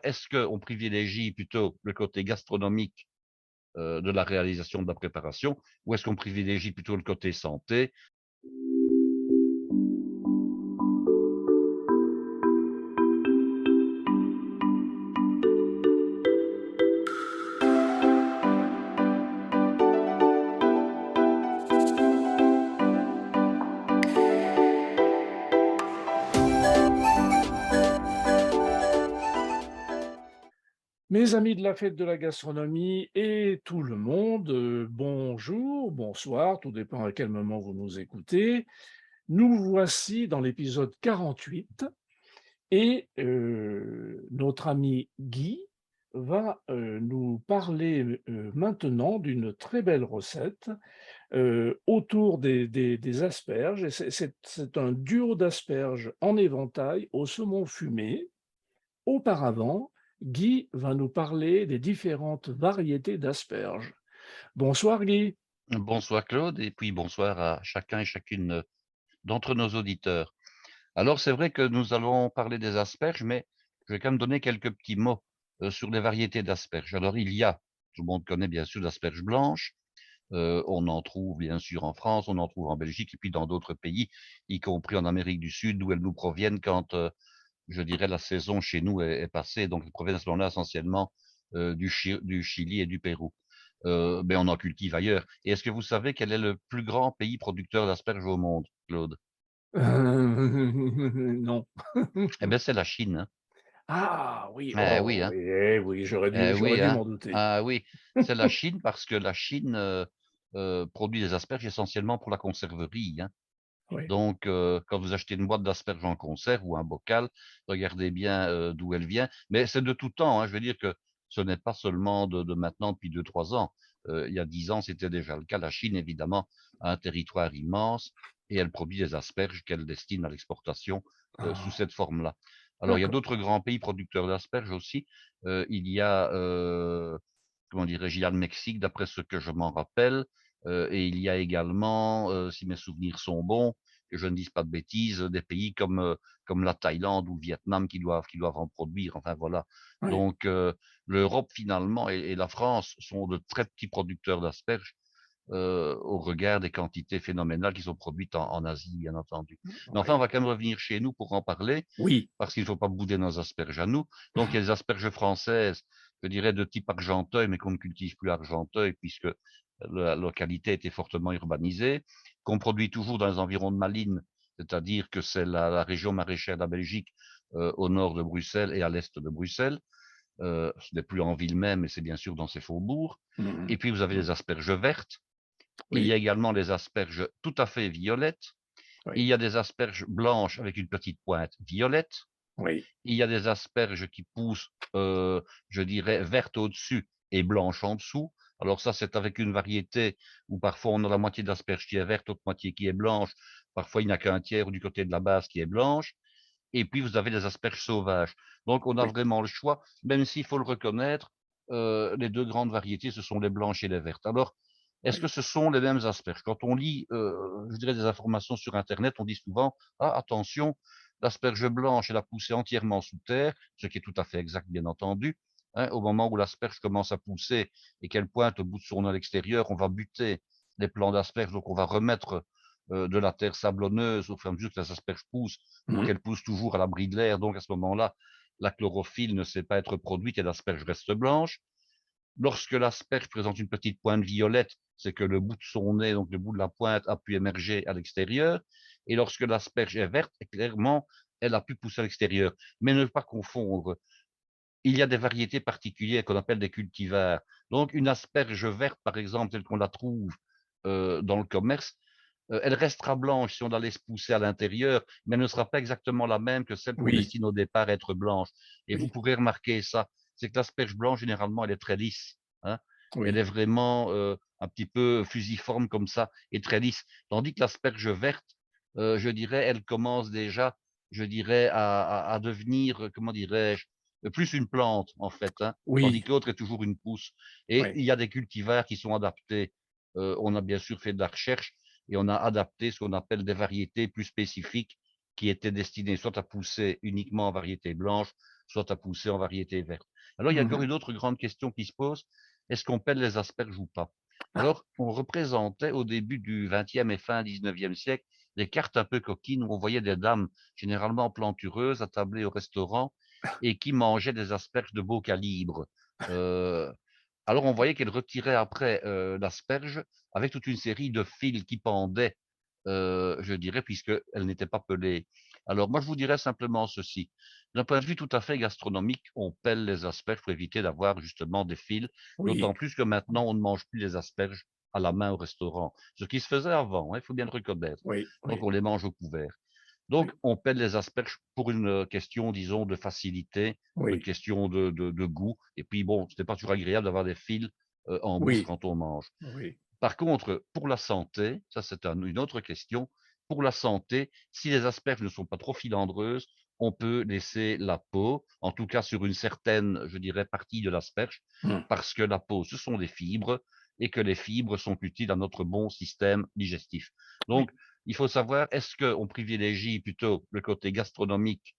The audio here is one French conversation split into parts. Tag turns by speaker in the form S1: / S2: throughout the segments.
S1: Est-ce qu'on privilégie plutôt le côté gastronomique de la réalisation de la préparation ou est-ce qu'on privilégie plutôt le côté santé?
S2: Mes amis de la fête de la gastronomie et tout le monde, bonjour, bonsoir, tout dépend à quel moment vous nous écoutez. Nous voici dans l'épisode 48 et notre ami Guy va nous parler maintenant d'une très belle recette autour des asperges. Et c'est un duo d'asperges en éventail au saumon fumé. Auparavant, Guy va nous parler des différentes variétés d'asperges. Bonsoir Guy.
S1: Bonsoir Claude et puis bonsoir à chacun et chacune d'entre nos auditeurs. Alors c'est vrai que nous allons parler des asperges, mais je vais quand même donner quelques petits mots sur les variétés d'asperges. Alors il y a, tout le monde connaît bien sûr l'asperge blanche, on en trouve bien sûr en France, on en trouve en Belgique et puis dans d'autres pays, y compris en Amérique du Sud, d'où elles nous proviennent quand, je dirais, la saison chez nous est passée. Donc elles proviennent à ce moment-là essentiellement du Chili et du Pérou. Mais on en cultive ailleurs. Et est-ce que vous savez quel est le plus grand pays producteur d'asperges au monde, Claude?
S2: Non.
S1: Eh bien, c'est la Chine, hein.
S2: Ah oui,
S1: Eh oui,
S2: oh
S1: hein.
S2: oui,
S1: Eh
S2: j'aurais
S1: oui,
S2: dû
S1: hein.
S2: m'en douter.
S1: Ah oui, c'est la Chine parce que la Chine produit des asperges essentiellement pour la conserverie, hein.
S2: Oui.
S1: Donc, quand vous achetez une boîte d'asperges en conserve ou un bocal, regardez bien d'où elle vient. Mais c'est de tout temps, hein. Je veux dire que ce n'est pas seulement de maintenant, depuis 2, 3 ans. Il y a 10 ans, c'était déjà le cas. La Chine, évidemment, a un territoire immense et elle produit des asperges qu'elle destine à l'exportation sous
S2: Ah,
S1: cette forme-là. Alors, il y a
S2: d'accord.
S1: d'autres grands pays producteurs d'asperges aussi. Il y a, comment dirais-je, il y a le Mexique, d'après ce que je m'en rappelle. Et il y a également, si mes souvenirs sont bons, que je ne dise pas de bêtises, des pays comme la Thaïlande ou le Vietnam qui doivent en produire. Enfin voilà.
S2: Oui.
S1: Donc l'Europe finalement et la France sont de très petits producteurs d'asperges au regard des quantités phénoménales qui sont produites en Asie, bien entendu. Mais enfin, on
S2: Oui.
S1: va quand même revenir chez nous pour en parler,
S2: Oui.
S1: parce qu'il ne faut pas bouder nos asperges à nous. Donc il y a des asperges françaises, je dirais de type Argenteuil, mais qu'on ne cultive plus à Argenteuil puisque la localité a été fortement urbanisée, qu'on produit toujours dans les environs de Malines, c'est-à-dire que c'est la région maraîchère de la Belgique, au nord de Bruxelles et à l'est de Bruxelles. Ce n'est plus en ville même, mais c'est bien sûr dans ses faubourgs. Et
S2: Mhm.
S1: puis vous avez
S2: Mhm.
S1: les asperges vertes. Il y a
S2: Oui.
S1: également les asperges tout à fait violettes. Il
S2: Oui.
S1: y a des asperges blanches avec une petite pointe violette.
S2: Oui.
S1: Il y a des asperges qui poussent, je dirais, vertes au-dessus et blanches en dessous. Alors ça, c'est avec une variété où parfois on a la moitié de l'asperge qui est verte, l'autre moitié qui est blanche. Parfois, il n'y a qu'un tiers du côté de la base qui est blanche. Et puis, vous avez des asperges sauvages. Donc, on a
S2: Oui.
S1: vraiment le choix, même s'il faut le reconnaître, les deux grandes variétés, ce sont les blanches et les vertes. Alors, est-ce que
S2: Oui.
S1: ce sont les mêmes asperges? Quand on lit, je dirais, des informations sur Internet, on dit souvent, ah, attention, l'asperge blanche, elle a poussé entièrement sous terre, ce qui est tout à fait exact, bien entendu. Hein, au moment où l'asperge commence à pousser et qu'elle pointe au bout de son nez à l'extérieur, on va buter les plants d'asperges, donc on va remettre de la terre sablonneuse au fur et à mesure que les asperges poussent pour
S2: Mhm.
S1: qu'elles poussent toujours à l'abri de l'air. Donc à ce moment-là, la chlorophylle ne sait pas être produite et l'asperge reste blanche. Lorsque l'asperge présente une petite pointe violette, c'est que le bout de son nez, donc le bout de la pointe, a pu émerger à l'extérieur. Et lorsque l'asperge est verte, clairement, elle a pu pousser à l'extérieur. Mais ne pas confondre. Il y a des variétés particulières qu'on appelle des cultivars. Donc une asperge verte, par exemple, telle qu'on la trouve dans le commerce, elle restera blanche si on la laisse pousser à l'intérieur, mais elle ne sera pas exactement la même que celle qu'on
S2: Oui.
S1: destine au départ à être blanche. Et vous
S2: Oui.
S1: pourrez remarquer ça, c'est que l'asperge blanche, généralement, elle est très lisse, hein. Elle est
S2: Oui.
S1: vraiment un petit peu fusiforme comme ça et très lisse. Tandis que l'asperge verte, je dirais, elle commence déjà, je dirais, à devenir, comment dirais-je, plus une plante en fait, hein, tandis
S2: Oui.
S1: que l'autre est toujours une pousse. Et
S2: Oui.
S1: il y a des cultivars qui sont adaptés. On a bien sûr fait de la recherche et on a adapté ce qu'on appelle des variétés plus spécifiques qui étaient destinées soit à pousser uniquement en variété blanche, soit à pousser en variété verte. Alors, il y a encore
S2: Mmh.
S1: une autre grande question qui se pose, est-ce qu'on pèle les asperges ou pas? Alors, on représentait au début du XXe et fin XIXe siècle des cartes un peu coquines où on voyait des dames, généralement plantureuses, attablées au restaurant et qui mangeaient des asperges de beau calibre. Heu, alors on voyait qu'elles retiraient après, l'asperge avec toute une série de fils qui pendaient, je dirais, puisqu'elles n'étaient pas pelées. Alors moi, je vous dirais simplement ceci: d'un point de vue tout à fait gastronomique, on pèle les asperges pour éviter d'avoir justement des fils,
S2: Oui,
S1: d'autant plus que maintenant on ne mange plus les asperges à la main au restaurant. Ce qui se faisait avant, hein, il faut bien le reconnaître.
S2: oui,
S1: Donc
S2: oui,
S1: on les mange au couvert. Donc
S2: oui,
S1: on pèle les asperges pour une, question, disons, de facilité, pour une
S2: oui,
S1: question de goût et puis bon, ce n'est pas toujours agréable d'avoir des fils, en bouche
S2: oui,
S1: quand on mange.
S2: oui,
S1: Par contre, pour la santé, ça c'est une autre question. Pour la santé, si les asperges ne sont pas trop filandreuses, on peut laisser la peau, en tout cas sur une certaine, je dirais, partie de l'asperge,
S2: mmh,
S1: parce que la peau, ce sont des fibres et que les fibres sont utiles à notre bon système digestif. Donc,
S2: oui,
S1: il faut savoir, est-ce qu'on privilégie plutôt le côté gastronomique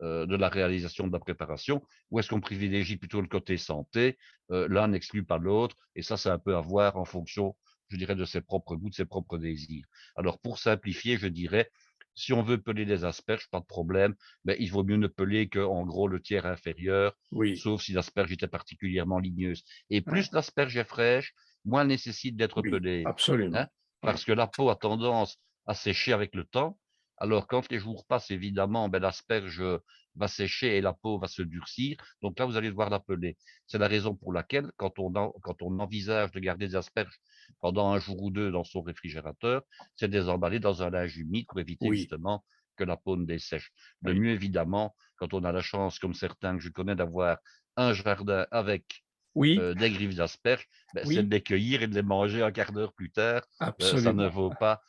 S1: de la réalisation de la préparation, ou est-ce qu'on privilégie plutôt le côté santé? L'un n'exclut pas l'autre, et ça, c'est un peu à voir en fonction, je dirais, de ses propres goûts, de ses propres désirs. Alors, pour simplifier, je dirais, si on veut peler des asperges, pas de problème, mais il vaut mieux ne peler qu'en gros le tiers inférieur,
S2: oui,
S1: sauf si l'asperge était particulièrement ligneuse. Et
S2: ouais,
S1: plus l'asperge est fraîche, moins elle nécessite d'être
S2: oui,
S1: pelée, hein,
S2: absolument. Oui,
S1: parce que la peau a tendance à sécher avec le temps. Alors, quand les jours passent, évidemment, ben, l'asperge va sécher et la peau va se durcir. Donc là, vous allez devoir la peler. C'est la raison pour laquelle, quand on envisage de garder des asperges pendant un jour ou 2 dans son réfrigérateur, c'est de les emballer dans un linge humide pour éviter
S2: oui,
S1: justement que la peau ne dessèche. Le
S2: oui,
S1: mieux, évidemment, quand on a la chance, comme certains que je connais, d'avoir un jardin avec
S2: oui,
S1: des griffes d'asperges, ben, c'est de
S2: oui,
S1: les cueillir et de les manger un quart d'heure plus tard. Ça ne
S2: absolument.
S1: vaut pas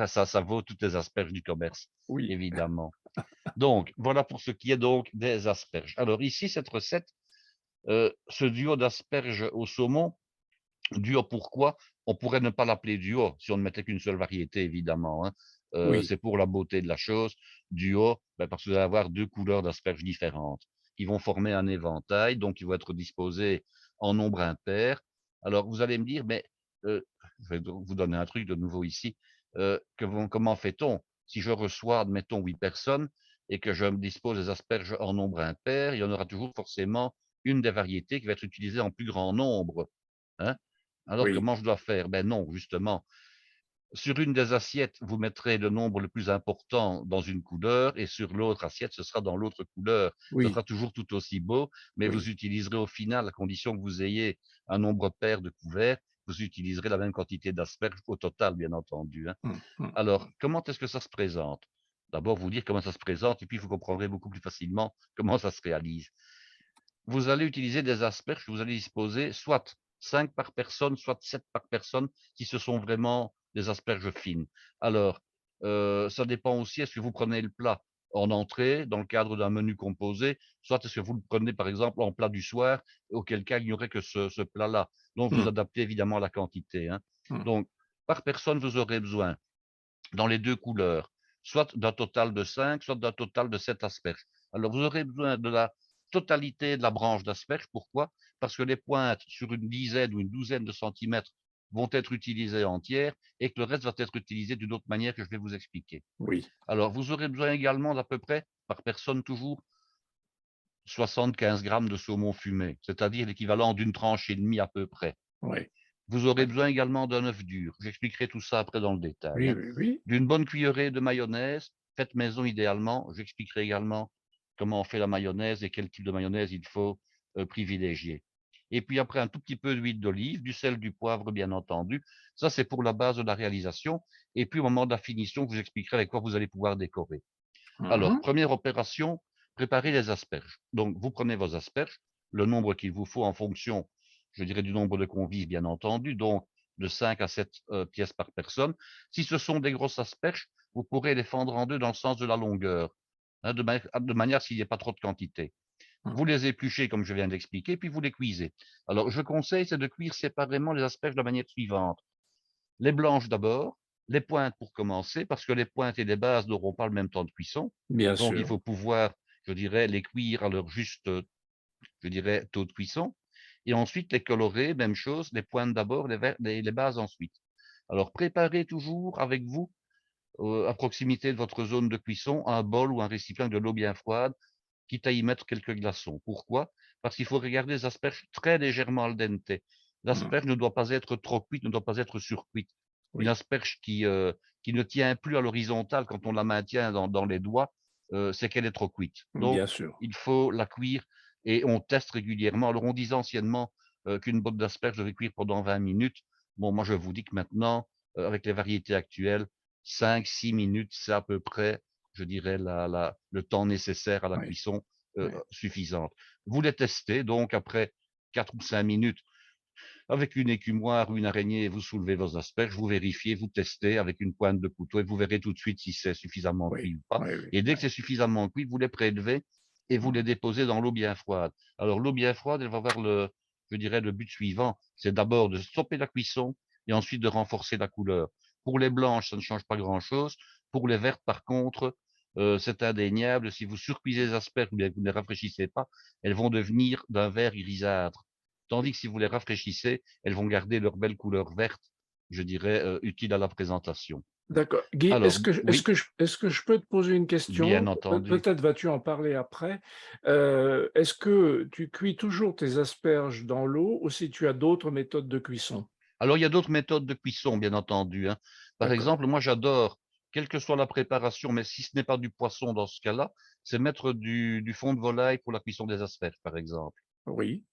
S1: ça vaut toutes les asperges du commerce,
S2: Oui,
S1: évidemment. Donc, voilà pour ce qui est donc des asperges. Alors ici, cette recette, ce duo d'asperges au saumon, duo pourquoi? On pourrait ne pas l'appeler duo si on ne mettait qu'une seule variété, évidemment, hein.
S2: oui,
S1: C'est pour la beauté de la chose. Duo, ben, parce que vous allez avoir 2 couleurs d'asperges différentes, qui vont former un éventail, donc qui vont être disposés en nombre impair. Alors vous allez me dire: «Mais, je vais donc vous donner un truc de nouveau ici, comment fait-on? Si je reçois, admettons, 8 personnes et que je me dispose des asperges en nombre impair, il y en aura toujours forcément une des variétés qui va être utilisée en plus grand nombre, hein?» Alors
S2: oui,
S1: comment je dois faire? Ben non, justement. Sur une des assiettes, vous mettrez le nombre le plus important dans une couleur et sur l'autre assiette, ce sera dans l'autre couleur. Ce
S2: oui,
S1: sera toujours tout aussi beau, mais vous
S2: oui.
S1: utiliserez au final, à condition que vous ayez un nombre pair de couverts, vous utiliserez la même quantité d'asperges au total, bien entendu, hein.
S2: Mmh, mmh,
S1: Alors,
S2: mmh.
S1: comment est-ce que ça se présente? D'abord, vous dire comment ça se présente et puis vous comprendrez beaucoup plus facilement comment ça se réalise. Vous allez utiliser des asperges que vous allez disposer soit 5 par personne, soit 7 par personne, si ce sont vraiment des asperges fines. Alors, ça dépend aussi, est-ce que vous prenez le plat en entrée, dans le cadre d'un menu composé, soit est-ce que vous le prenez, par exemple, en plat du soir, auquel cas il n'y aurait que ce plat-là. Donc vous
S2: Mmh,
S1: adaptez évidemment la quantité, hein.
S2: mmh.
S1: Donc, par personne, vous aurez besoin, dans les 2 couleurs, soit d'un total de 5, soit d'un total de 7 asperges. Alors vous aurez besoin de la totalité de la branche d'asperges. Pourquoi? Parce que les pointes sur une dizaine ou une douzaine de centimètres vont être utilisées entières et que le reste va être utilisé d'une autre manière que je vais vous expliquer.
S2: Oui,
S1: Alors vous aurez besoin également d'à peu près, par personne toujours, 75 grammes de saumon fumé, c'est-à-dire l'équivalent d'une tranche et demie à peu près.
S2: oui,
S1: Vous aurez
S2: oui,
S1: besoin également d'un œuf dur. J'expliquerai tout ça après dans le détail,
S2: oui,
S1: hein.
S2: oui, oui,
S1: D'une bonne cuillerée de mayonnaise, faite maison idéalement. J'expliquerai également comment on fait la mayonnaise et quel type de mayonnaise il faut, privilégier. Et puis après un tout petit peu d'huile d'olive, du sel, du poivre bien entendu. Ça, c'est pour la base de la réalisation et puis au moment de la finition, je vous expliquerai avec quoi vous allez pouvoir décorer. Alors,
S2: mmh,
S1: première opération, préparer les asperges. Donc vous prenez vos asperges, le nombre qu'il vous faut en fonction, je dirais, du nombre de convives, bien entendu, donc de 5 à 7 pièces par personne. Si ce sont des grosses asperges, vous pourrez les fendre en 2 dans le sens de la longueur, hein, de manière à ce qu'il n'y ait pas trop de quantité.
S2: mmh.
S1: Vous les épluchez comme je viens d'expliquer, puis vous les cuisez. Alors je conseille, c'est de cuire séparément les asperges de la manière suivante: les blanches d'abord, les pointes pour commencer, parce que les pointes et les bases n'auront pas le même temps de cuisson.
S2: Bien
S1: Donc il
S2: sûr.
S1: faut pouvoir je dirais, les cuire à leur juste, je dirais, taux de cuisson et ensuite les colorer, même chose, les pointes d'abord, les bases ensuite. Alors préparez toujours avec vous, à proximité de votre zone de cuisson, un bol ou un récipient de l'eau bien froide, quitte à y mettre quelques glaçons. Pourquoi? Parce qu'il faut regarder les asperges très légèrement al dente.
S2: Mmh.
S1: L'asperge ne doit pas être trop cuite, ne doit pas être surcuite. Une
S2: Oui,
S1: asperge qui ne tient plus à l'horizontale quand on la maintient dans les doigts, c'est qu'elle est trop cuite. Donc
S2: bien sûr.
S1: il faut la cuire et on teste régulièrement. Alors on disait anciennement, qu'une botte d'asperges devait cuire pendant 20 minutes. Bon, moi je vous dis que maintenant, avec les variétés actuelles, 5-6 minutes, c'est à peu près, je dirais, le temps nécessaire à la
S2: Oui,
S1: cuisson,
S2: oui.
S1: suffisante. Vous les testez donc après 4 ou 5 minutes avec une écumoire ou une araignée, vous soulevez vos asperges, vous vérifiez, vous testez avec une pointe de couteau et vous verrez tout de suite si c'est suffisamment
S2: Oui,
S1: cuit ou pas.
S2: oui, oui,
S1: Et dès
S2: oui.
S1: que c'est suffisamment cuit, vous les prélevez et vous les
S2: Mmh.
S1: déposez dans l'eau bien froide. Alors l'eau bien froide, elle va avoir je dirais, le but suivant, c'est d'abord de stopper la cuisson et ensuite de renforcer la couleur. Pour les blanches, ça ne change pas grand-chose. Pour les vertes, par contre, c'est indéniable. Si vous surcuisez les asperges ou bien que vous ne les rafraîchissez pas, elles vont devenir d'un vert grisâtre. Tandis que si vous les rafraîchissez, elles vont garder leur belle couleur verte, je dirais, utile à la présentation.
S2: D'accord. Guy,
S1: Alors oui,
S2: est-ce que je peux te poser une
S1: bien
S2: question?
S1: entendu.
S2: Peut-être vas-tu en parler après. Est-ce que tu cuis toujours tes asperges dans l'eau ou si tu as d'autres méthodes de cuisson?
S1: Alors il y a d'autres méthodes de cuisson, bien entendu, hein. Par
S2: D'accord.
S1: exemple, moi j'adore, quelle que soit la préparation, mais si ce n'est pas du poisson dans ce cas-là, c'est mettre du fond de volaille pour la cuisson des asperges, par exemple.
S2: Oui.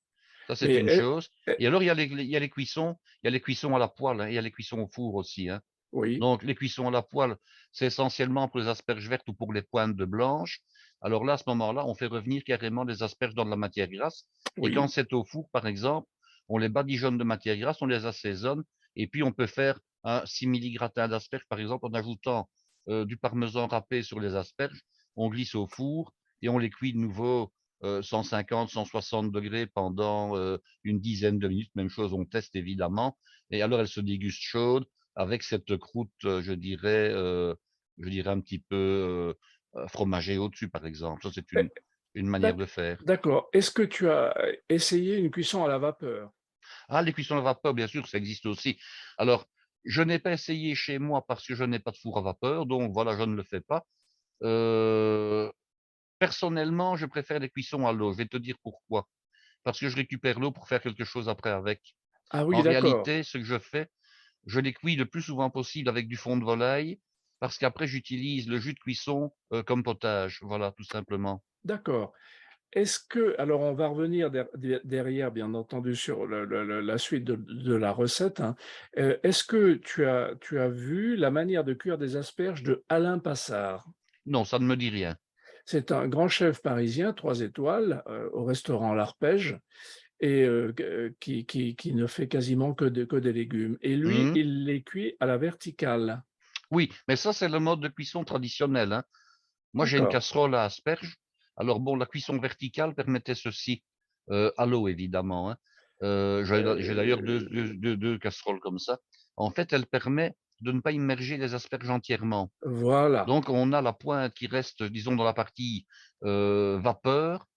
S1: Ça, c'est
S2: Mais
S1: une chose.
S2: est-
S1: Et alors il y a les cuissons à la poêle, hein, et il y a les cuissons au four aussi, hein.
S2: oui,
S1: Donc les cuissons à la poêle, c'est essentiellement pour les asperges vertes ou pour les pointes de blanches. Alors là, à ce moment-là, on fait revenir carrément les asperges dans de la matière grasse et quand
S2: oui,
S1: c'est au four, par exemple, on les badigeonne de matière grasse, on les assaisonne et puis on peut faire un simili-gratin d'asperges, par exemple, en ajoutant, du parmesan râpé sur les asperges. On glisse au four et on les cuit de nouveau, 150-160 degrés pendant, une dizaine de minutes. Même chose, on teste évidemment et alors elles se dégustent chaudes avec cette croûte, je dirais un petit peu, fromagée au-dessus, par exemple. Ça, c'est
S2: Eh,
S1: une manière
S2: d'ac
S1: de faire.
S2: d'accord. Est-ce que tu as essayé une cuisson à la vapeur?
S1: Ah, les cuissons à vapeur, bien sûr, ça existe aussi. Alors, je n'ai pas essayé chez moi parce que je n'ai pas de four à vapeur, donc voilà, je ne le fais pas. Heu, Personnellement, je préfère les cuissons à l'eau. Je vais te dire pourquoi. Parce que je récupère l'eau pour faire quelque chose après avec.
S2: Ah
S1: En
S2: oui, d'accord.
S1: réalité, ce que je fais, je les cuis le plus souvent possible avec du fond de volaille, parce qu'après j'utilise le jus de cuisson, comme potage, voilà, tout simplement.
S2: D'accord. Est-ce que alors on va revenir derrière bien entendu sur la suite de la recette, hein. Est-ce que tu as vu la manière de cuire des asperges de Alain Passard?
S1: Non, ça ne me dit rien.
S2: C'est un grand chef parisien, 3 étoiles, au restaurant L'Arpège et qui ne fait quasiment que des légumes et lui,
S1: Mmh.
S2: il les cuit à la verticale.
S1: Oui, mais ça, c'est le mode de cuisson traditionnel, hein. Moi, j'ai une
S2: D'accord.
S1: casserole à asperges. Alors bon, la cuisson verticale permettait ceci, à l'eau évidemment, hein. J'ai d'ailleurs
S2: Heu,
S1: 2 casseroles comme ça. En fait, elle permet de ne pas immerger les asperges entièrement.
S2: voilà.
S1: Donc on a la pointe qui reste, disons, dans la partie, vapeur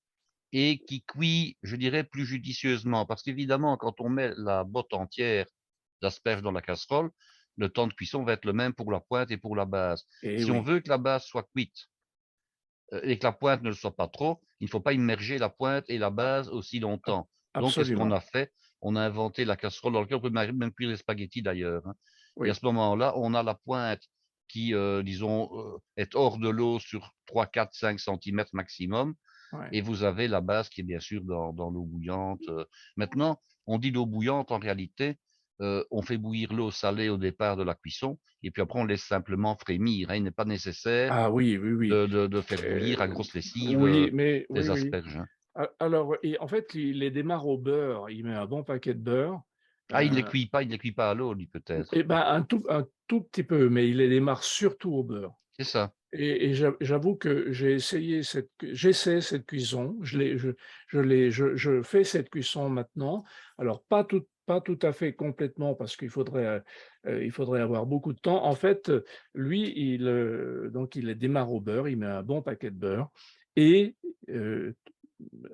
S1: et qui cuit, je dirais, plus judicieusement. Parce qu'évidemment, quand on met la botte entière d'asperges dans la casserole, le temps de cuisson va être le même pour la pointe et pour la base.
S2: Et
S1: Si on
S2: oui,
S1: veut que la base soit cuite, et que la pointe ne le soit pas trop, il ne faut pas immerger la pointe et la base aussi
S2: ab
S1: longtemps. Donc qu'est-ce qu'on
S2: absolument.
S1: a fait? On a inventé la casserole dans laquelle on peut même cuire les spaghettis d'ailleurs, hein. Et à
S2: Oui,
S1: ce moment-là, on a la pointe qui, disons, est hors de l'eau sur 3, 4, 5 centimètres maximum
S2: ouais.
S1: et vous avez la base qui est bien sûr dans l'eau bouillante. Maintenant, on dit l'eau bouillante, en réalité, on fait bouillir l'eau salée au départ de la cuisson et puis après on laisse simplement frémir, hein. Il n'est pas nécessaire
S2: Ah oui, oui, oui.
S1: de faire bouillir à grosse lessive,
S2: Oui, mais oui,
S1: les
S2: oui.
S1: asperges, hein.
S2: Alors et en fait, il les démarre au beurre. Il met un bon paquet de beurre,
S1: Ah,
S2: heu
S1: il ne les cuit pas à l'eau lui
S2: et
S1: peut-être?
S2: ben, un tout petit peu, mais il les démarre surtout au beurre
S1: C'est ça.
S2: et j'avoue que j'essaie cette cuisson. Je fais cette cuisson maintenant. Alors pas tout à fait complètement parce il faudrait avoir beaucoup de temps. En fait, lui, donc il les démarre au beurre, il met un bon paquet de beurre et heu,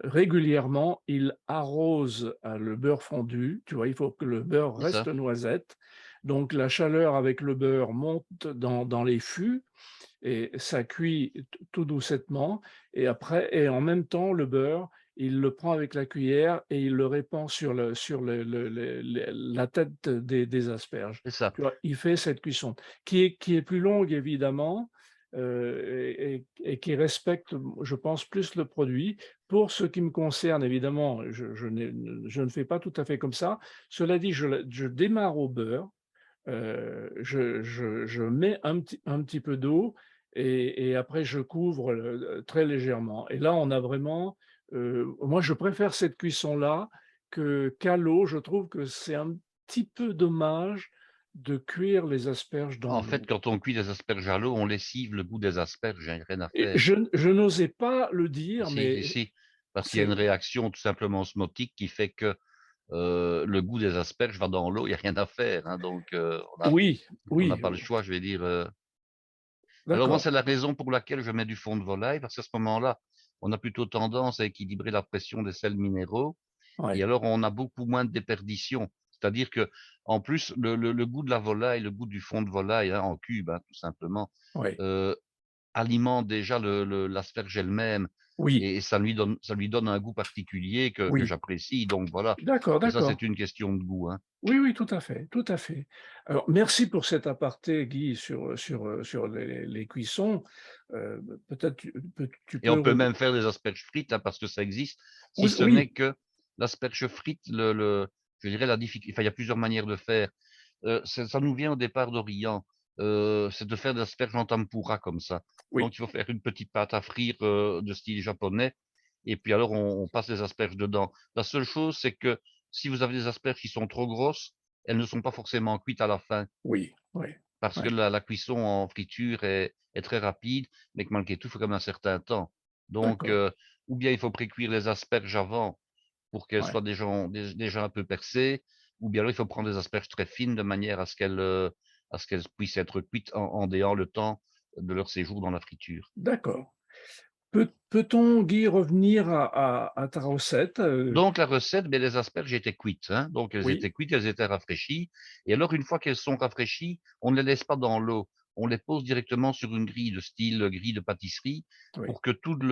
S2: régulièrement, il arrose, le beurre fondu, tu vois? Il faut que le beurre
S1: c'est ça,
S2: reste noisette, donc la chaleur avec le beurre monte dans les fûts et ça cuit tout doucettement et après et en même temps le beurre, il le prend avec la cuillère et il le répand sur la tête des asperges.
S1: c'est ça.
S2: Tu vois? Il fait cette cuisson qui est plus longue évidemment, et qui respecte, je pense, plus le produit. Pour ce qui me concerne évidemment, je ne fais pas tout à fait comme ça. Cela dit, je démarre au beurre. Je mets un petit peu d'eau et après je couvre, très légèrement et là on a vraiment, moi je préfère cette cuisson-là que qu'à l'eau. Je trouve que c'est un petit peu dommage de cuire les asperges dans
S1: En fait,
S2: l'eau
S1: quand on cuit des asperges à l'eau, on lessive le goût des asperges, il y a rien à
S2: et
S1: faire.
S2: je n'osais pas le dire,
S1: Si, si,
S2: mais
S1: si, parce qu'il y a une
S2: c'est
S1: réaction tout simplement osmotique qui fait que, le goût des asperges va dans l'eau, il y a rien à faire, hein, donc
S2: oui,
S1: on n'a
S2: oui,
S1: pas le choix, je vais dire, Alors moi,
S2: d'accord,
S1: c'est la raison pour laquelle je mets du fond de volaille, parce qu'à ce moment-là, on a plutôt tendance à équilibrer la pression des sels minéraux et
S2: ouais,
S1: alors on a beaucoup moins de déperdition. C'est-à-dire que, en plus, le goût de la volaille, le goût du fond de volaille, hein, en cube, hein, tout simplement,
S2: ouais,
S1: heu, alimente déjà le l'asperge elle-même
S2: oui,
S1: et ça lui donne un goût particulier que
S2: oui,
S1: j'apprécie donc voilà.
S2: d'accord,
S1: Mais ça,
S2: d'accord.
S1: c'est une question de goût, hein.
S2: Oui, oui, tout à fait, tout à fait. Alors merci pour cet aparté Guy sur les cuissons. Peut-être tu
S1: Et on
S2: peux
S1: peut
S2: rev
S1: même faire des asperges frites, hein, parce que ça existe. Si
S2: oui,
S1: ce n'est
S2: oui,
S1: que l'asperge frite, je dirais la difficulté. Enfin, il y a plusieurs manières de faire. Ça nous vient au départ d'Orient, c'est de faire des asperges en tempura comme ça.
S2: oui,
S1: Donc il faut faire une petite pâte à frire, de style japonais et puis alors on passe les asperges dedans. La seule chose, c'est que si vous avez des asperges qui sont trop grosses, elles ne sont pas forcément cuites à la fin.
S2: oui, oui,
S1: Parce que
S2: ouais,
S1: la cuisson en friture est très rapide, mais que malgré tout, il faut quand même un certain temps. Donc,
S2: d'accord,
S1: ou bien il faut précuire les asperges avant pour qu'elles
S2: ouais,
S1: soient déjà un peu percées, ou bien alors il faut prendre des asperges très fines de manière à ce qu'elles puissent être cuites en déant le temps de leur séjour dans la friture.
S2: d'accord. Peut-on Guy revenir à ta recette?
S1: Donc la recette, beh, les asperges étaient cuites, hein, donc elles
S2: Oui,
S1: étaient cuites, elles étaient rafraîchies et alors une fois qu'elles sont rafraîchies, on ne les laisse pas dans l'eau. On les pose directement sur une grille de style, grille de pâtisserie
S2: oui,
S1: pour que toute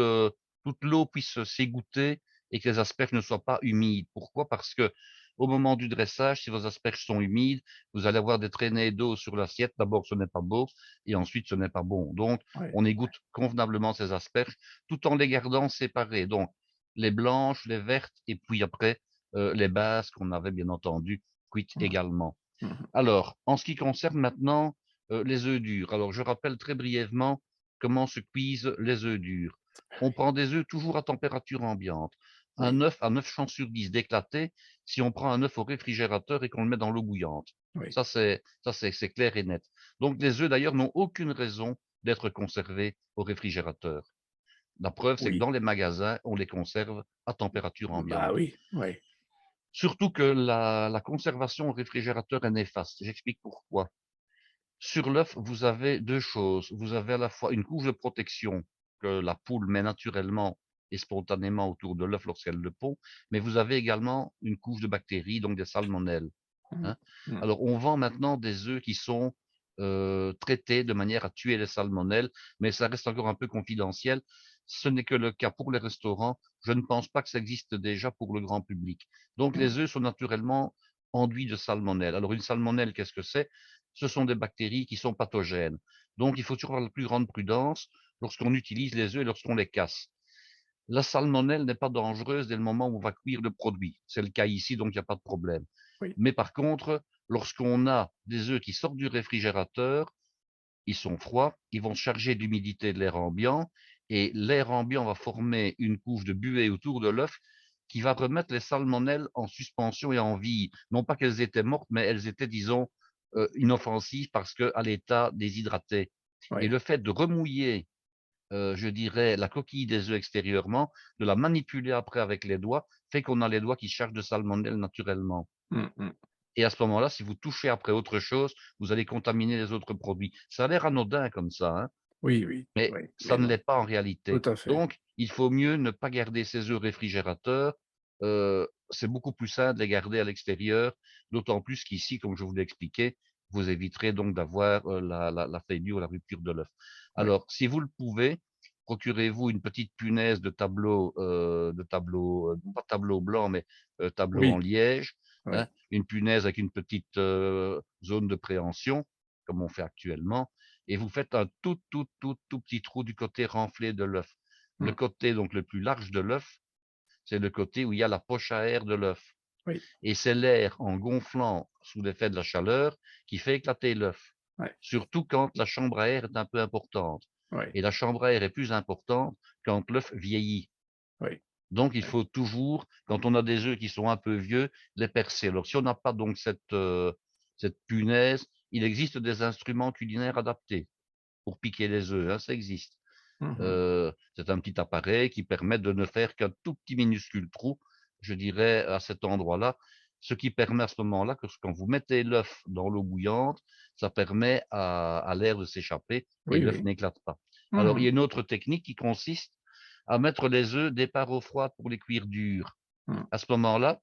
S1: l'eau puisse s'égoutter et que les asperges ne soient pas humides. Pourquoi? Parce que au moment du dressage, si vos asperges sont humides, vous allez avoir des traînées d'eau sur l'assiette. D'abord, ce n'est pas beau et ensuite ce n'est pas bon. Donc
S2: ouais,
S1: on égoutte convenablement ces asperges tout en les gardant séparées. Donc les blanches, les vertes et puis après, les basses qu'on avait bien entendu cuites
S2: mmh,
S1: également.
S2: mmh,
S1: Alors, en ce qui concerne maintenant, les œufs durs, alors je rappelle très brièvement comment se cuisent les œufs durs. On prend des œufs toujours à température ambiante. Un
S2: oui,
S1: œuf à 9 chances sur 10 d'éclater si on prend un œuf au réfrigérateur et qu'on le met dans l'eau bouillante.
S2: oui,
S1: Ça c'est clair et net. Donc les œufs d'ailleurs n'ont aucune raison d'être conservés au réfrigérateur. La preuve, c'est que
S2: oui,
S1: dans les magasins, on les conserve à température
S2: bah,
S1: ambiante.
S2: oui, oui,
S1: Surtout que la conservation au réfrigérateur est néfaste. J'explique pourquoi. Sur l'œuf, vous avez 2 choses. Vous avez à la fois une couche de protection que la poule met naturellement et spontanément autour de l'œuf lorsqu'elle le pond, mais vous avez également une couche de bactéries, donc des salmonelles,
S2: mmh,
S1: hein.
S2: mmh,
S1: Alors on vend maintenant des œufs qui sont, traités de manière à tuer les salmonelles, mais ça reste encore un peu confidentiel. Ce n'est que le cas pour les restaurants. Je ne pense pas que ça existe déjà pour le grand public. Donc
S2: mmh,
S1: les œufs sont naturellement enduits de salmonelles. Alors une salmonelle, qu'est-ce que c'est? Ce sont des bactéries qui sont pathogènes. Donc il faut toujours avoir la plus grande prudence lorsqu'on utilise les œufs et lorsqu'on les casse. La salmonelle n'est pas dangereuse dès le moment où on va cuire le produit. C'est le cas ici, donc il n'y a pas de problème.
S2: oui,
S1: Mais par contre, lorsqu'on a des œufs qui sortent du réfrigérateur, ils sont froids, ils vont se charger d'humidité de l'air ambiant et l'air ambiant va former une couche de buée autour de l'œuf qui va remettre les salmonelles en suspension et en vie. Non pas qu'elles étaient mortes, mais elles étaient, disons, inoffensives parce qu'à l'état déshydraté. Et
S2: oui,
S1: le fait de remouiller, je dirais, la coquille des œufs extérieurement, de la manipuler après avec les doigts, fait qu'on a les doigts qui se chargent de salmonelles naturellement.
S2: mmh, mmh,
S1: Et à ce moment-là, si vous touchez après autre chose, vous allez contaminer les autres produits. Ça a l'air anodin comme ça, hein,
S2: oui, oui,
S1: mais
S2: oui,
S1: ça
S2: mais
S1: ne
S2: non,
S1: l'est pas en
S2: tout
S1: réalité.
S2: à fait,
S1: Donc il faut mieux ne pas garder ces œufs au réfrigérateur. C'est beaucoup plus sain de les garder à l'extérieur, d'autant plus qu'ici, comme je vous l'ai expliqué, vous éviterez donc d'avoir, la failure ou la rupture de l'œuf.
S2: oui,
S1: Alors, si vous le pouvez, procurez-vous une petite punaise de tableau, pas tableau blanc, mais tableau en
S2: oui,
S1: liège,
S2: oui.
S1: hein, une punaise avec une petite, zone de préhension, comme on fait actuellement, et vous faites un tout, tout, tout, tout petit trou du côté renflé de l'œuf. Le
S2: Mmh.
S1: côté donc le plus large de l'œuf, c'est le côté où il y a la poche à air de l'œuf,
S2: Oui,
S1: et c'est l'air en gonflant sous l'effet de la chaleur qui fait éclater l'œuf,
S2: ouais,
S1: surtout quand la chambre à air est un peu importante,
S2: ouais,
S1: et la chambre à air est plus importante quand l'œuf vieillit.
S2: oui,
S1: Donc il
S2: ouais.
S1: faut toujours, quand on a des œufs qui sont un peu vieux, les percer. Alors si on n'a pas donc cette punaise, il existe des instruments culinaires adaptés pour piquer les œufs, hein, ça existe.
S2: Mmh mh.
S1: C'est un petit appareil qui permet de ne faire qu'un tout petit minuscule trou, je dirais, à cet endroit-là, ce qui permet à ce moment-là que quand vous mettez l'œuf dans l'eau bouillante, ça permet à l'air de s'échapper et
S2: Oui,
S1: l'œuf
S2: oui.
S1: n'éclate pas. Alors, il
S2: Mmh
S1: y
S2: mh.
S1: a une autre technique qui consiste à mettre les œufs départ eau froide pour les cuire durs.
S2: Mmh.
S1: À ce moment-là,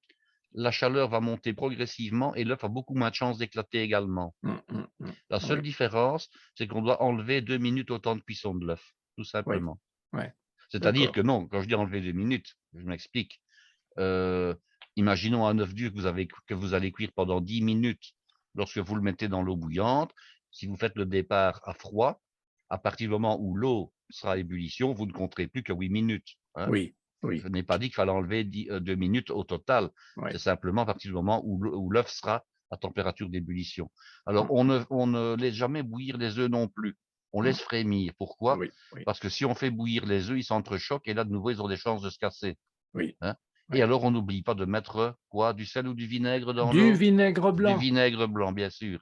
S1: la chaleur va monter progressivement et l'œuf a beaucoup moins de chances d'éclater également.
S2: Mmh mh, mmh.
S1: La seule
S2: Oui,
S1: différence, c'est qu'on doit enlever 2 minutes au temps de cuisson de l'œuf, tout
S2: oui,
S1: simplement.
S2: ouais.
S1: C'est-à-dire que
S2: D'accord.
S1: non, quand je dis enlever 2 minutes, je m'explique. Heu, Imaginons un œuf dur que vous allez cuire pendant 10 minutes lorsque vous le mettez dans l'eau bouillante. Si vous faites le départ à froid, à partir du moment où l'eau sera à ébullition, vous ne compterez plus que 8 minutes, hein.
S2: Oui,
S1: Je
S2: oui,
S1: n'ai pas dit qu'il fallait enlever 2 minutes au total. C'est
S2: ouais.
S1: simplement à partir du moment où l'œuf sera à température d'ébullition. Alors
S2: Mmh,
S1: on ne laisse jamais bouillir les œufs non plus. On
S2: mmh.
S1: laisse frémir. Pourquoi?
S2: Oui, oui,
S1: Parce que si on fait bouillir les œufs, ils s'entrechoquent et là, de nouveau, ils ont des chances de se casser,
S2: oui,
S1: hein. Et
S2: ouais.
S1: alors on n'oublie pas de mettre quoi? Du sel ou du vinaigre dans
S2: Du
S1: l'eau?
S2: vinaigre
S1: Du
S2: blanc?
S1: vinaigre blanc, bien sûr,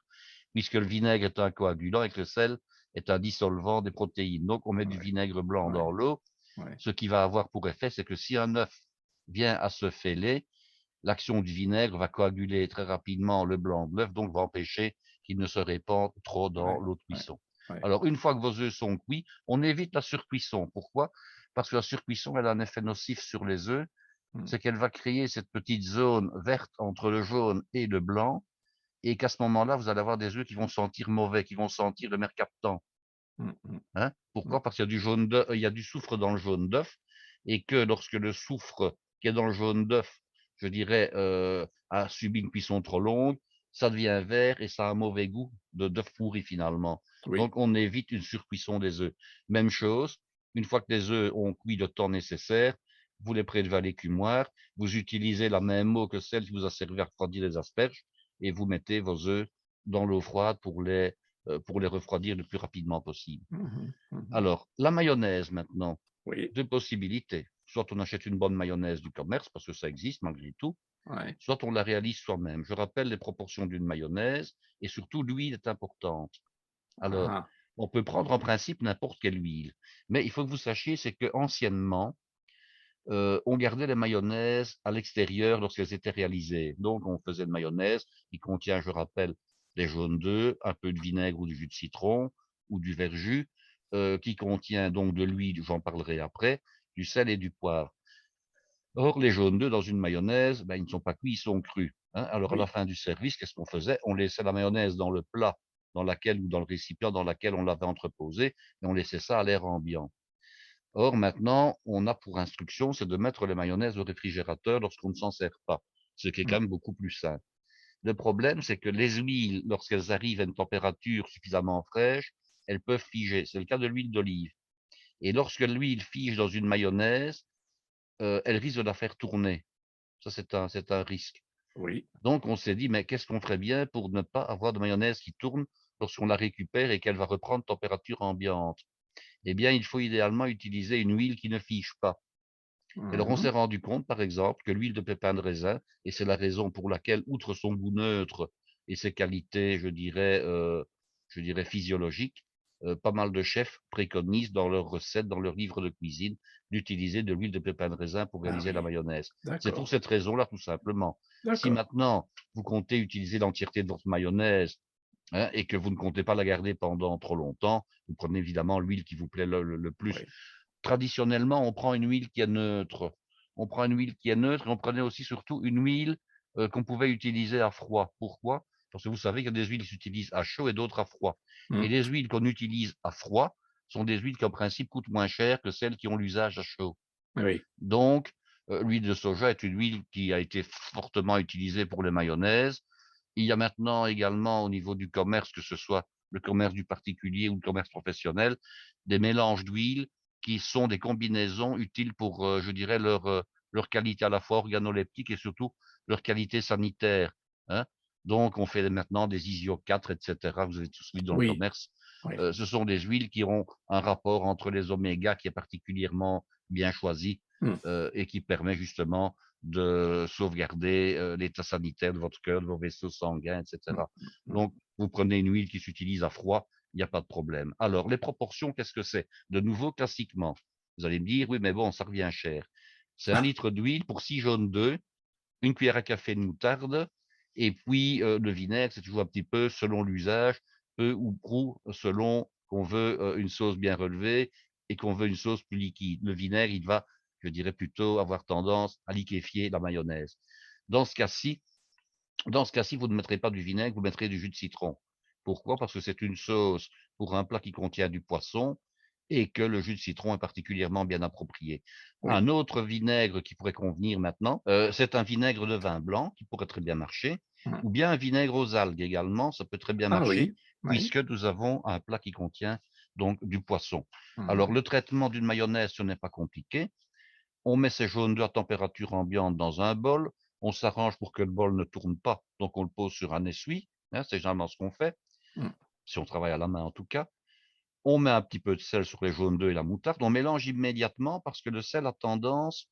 S1: puisque le vinaigre est un coagulant et que le sel est un dissolvant des protéines. Donc on met du
S2: Ouais,
S1: vinaigre blanc
S2: ouais,
S1: dans l'eau,
S2: ouais.
S1: ce qui va avoir pour effet, c'est que si un œuf vient à se fêler, l'action du vinaigre va coaguler très rapidement le blanc de l'œuf, donc va empêcher qu'il ne se répande trop dans
S2: Ouais,
S1: l'eau de
S2: ouais,
S1: cuisson.
S2: ouais.
S1: Alors, une fois que vos œufs sont cuits, on évite la surcuisson. Pourquoi? Parce que la surcuisson, elle a un effet nocif sur les œufs,
S2: Mmh.
S1: c'est qu'elle va créer cette petite zone verte entre le jaune et le blanc, et qu'à ce moment-là, vous allez avoir des œufs qui vont sentir mauvais, qui vont sentir le mercaptan.
S2: Mmh mh.
S1: Hein?
S2: Mmh.
S1: Pourquoi? Parce qu'il y a il y a du soufre dans le jaune d'œuf, et que lorsque le soufre qui est dans le jaune d'œuf, je dirais, a subi une cuisson trop longue, ça devient vert et ça a un mauvais goût d'œuf pourri finalement.
S2: Oui.
S1: Donc on évite une surcuisson des œufs. Même chose, une fois que les œufs ont cuit le temps nécessaire, vous les prélevez à l'écumoire, vous utilisez la même eau que celle qui vous a servi à refroidir les asperges, et vous mettez vos œufs dans l'eau froide pour les refroidir le plus rapidement possible.
S2: Mmh mh. Mmh mh.
S1: Alors, la mayonnaise maintenant,
S2: Oui,
S1: 2 possibilités. Soit on achète une bonne mayonnaise du commerce, parce que ça existe malgré tout,
S2: ouais.
S1: soit on la réalise soi-même. Je rappelle les proportions d'une mayonnaise et surtout l'huile est importante.
S2: Ah
S1: Alors,
S2: ah.
S1: on peut prendre en principe n'importe quelle huile, mais il faut que vous sachiez, c'est qu'anciennement, on gardait les mayonnaises à l'extérieur lorsqu'elles étaient réalisées. Donc on faisait une mayonnaise qui contient, je rappelle, des jaunes d'œufs, un peu de vinaigre ou du jus de citron ou du verjus, qui contient donc de l'huile, j'en parlerai après, du sel et du poivre. Or, les jaunes d'œufs dans une mayonnaise, ben, ils ne sont pas cuits, ils sont crus, hein. Alors à la
S2: Oui.
S1: fin du service, qu'est-ce qu'on faisait? On laissait la mayonnaise dans le plat dans laquelle ou dans le récipient dans lequel on l'avait entreposée, et on laissait ça à l'air ambiant. Or, maintenant, on a pour instruction, c'est de mettre les mayonnaises au réfrigérateur lorsqu'on ne s'en sert pas, ce qui est
S2: Mmh.
S1: quand même beaucoup plus sain. Le problème, c'est que les huiles, lorsqu'elles arrivent à une température suffisamment fraîche, elles peuvent figer. C'est le cas de l'huile d'olive. Et lorsque l'huile fige dans une mayonnaise, elle risque de la faire tourner. Ça, c'est un risque.
S2: Oui.
S1: Donc, on s'est dit, mais qu'est-ce qu'on ferait bien pour ne pas avoir de mayonnaise qui tourne lorsqu'on la récupère et qu'elle va reprendre température ambiante? Eh bien, il faut idéalement utiliser une huile qui ne fige pas. Et alors, on
S2: Mmh.
S1: s'est rendu compte, par exemple, que l'huile de pépin de raisin, et c'est la raison pour laquelle, outre son goût neutre et ses qualités, je dirais physiologiques, pas mal de chefs préconisent dans leurs recettes, dans leurs livres de cuisine, d'utiliser de l'huile de pépin de raisin pour
S2: Ah
S1: réaliser la
S2: oui.
S1: mayonnaise. C'est pour
S2: D'accord.
S1: cette raison-là, tout simplement. Si
S2: D'accord.
S1: maintenant, vous comptez utiliser l'entièreté de votre mayonnaise, hein, et que vous ne comptez pas la garder pendant trop longtemps, vous prenez évidemment l'huile qui vous plaît le plus.
S2: Oui.
S1: traditionnellement, on prend une huile qui est neutre. On prend une huile qui est neutre et on prenait aussi surtout une huile, qu'on pouvait utiliser à froid. Pourquoi? Parce que vous savez qu'il y a des huiles qui s'utilisent à chaud et d'autres à froid. Et
S2: Mmh.
S1: les huiles qu'on utilise à froid sont des huiles qui, en principe, coûtent moins cher que celles qui ont l'usage à chaud.
S2: Oui.
S1: Donc, l'huile de soja est une huile qui a été fortement utilisée pour les mayonnaises. Il y a maintenant également au niveau du commerce, que ce soit le commerce du particulier ou le commerce professionnel, des mélanges d'huiles qui sont des combinaisons utiles pour, je dirais leur qualité à la fois organoleptique et surtout leur qualité sanitaire, hein. Donc on fait maintenant des Isio 4 et cetera, vous avez tous vu dans le
S2: Oui.
S1: commerce.
S2: Oui.
S1: Ce sont des huiles qui ont un rapport entre les oméga qui est particulièrement bien choisi,
S2: Mmh.
S1: et qui permet justement de sauvegarder, l'état sanitaire de votre cœur, de vos vaisseaux sanguins et
S2: Mmh.
S1: cetera.
S2: Mmh.
S1: Donc vous prenez une huile qui s'utilise à froid, il n'y a pas de problème. Alors les proportions, qu'est-ce que c'est? De nouveau, classiquement, vous allez me dire: «Oui, mais bon, ça revient cher». C'est 1 litre d'huile pour 6 jaunes d'œufs, 1 cuillère à café de moutarde et puis, le vinaigre, c'est toujours un petit peu selon l'usage, peu ou prou selon qu'on veut, une sauce bien relevée et qu'on veut une sauce plus liquide. Le vinaigre, il va, je dirais plutôt avoir tendance à liquéfier la mayonnaise. Dans ce cas-ci dans ce cas-ci, vous ne mettrez pas du vinaigre, vous mettrez du jus de citron. Pourquoi? Parce que c'est une sauce pour un plat qui contient du poisson et que le jus de citron est particulièrement bien approprié.
S2: Oui.
S1: Un autre vinaigre qui pourrait convenir maintenant, c'est un vinaigre de vin blanc qui pourrait très bien marcher,
S2: Mmh.
S1: ou bien un vinaigre aux algues également, ça peut très bien
S2: Ah
S1: marcher
S2: oui. Oui.
S1: puisque nous avons un plat qui contient donc du poisson. Alors
S2: Mmh.
S1: le traitement d'une mayonnaise, ce n'est pas compliqué. On met ces jaunes d'œufs à température ambiante dans un bol, on s'arrange pour que le bol ne tourne pas, donc on le pose sur un essuie, hein, c'est généralement ce qu'on fait,
S2: Mmh.
S1: si on travaille à la main en tout cas. On met un petit peu de sel sur les jaunes d'œufs et la moutarde, on mélange immédiatement parce que le sel a tendance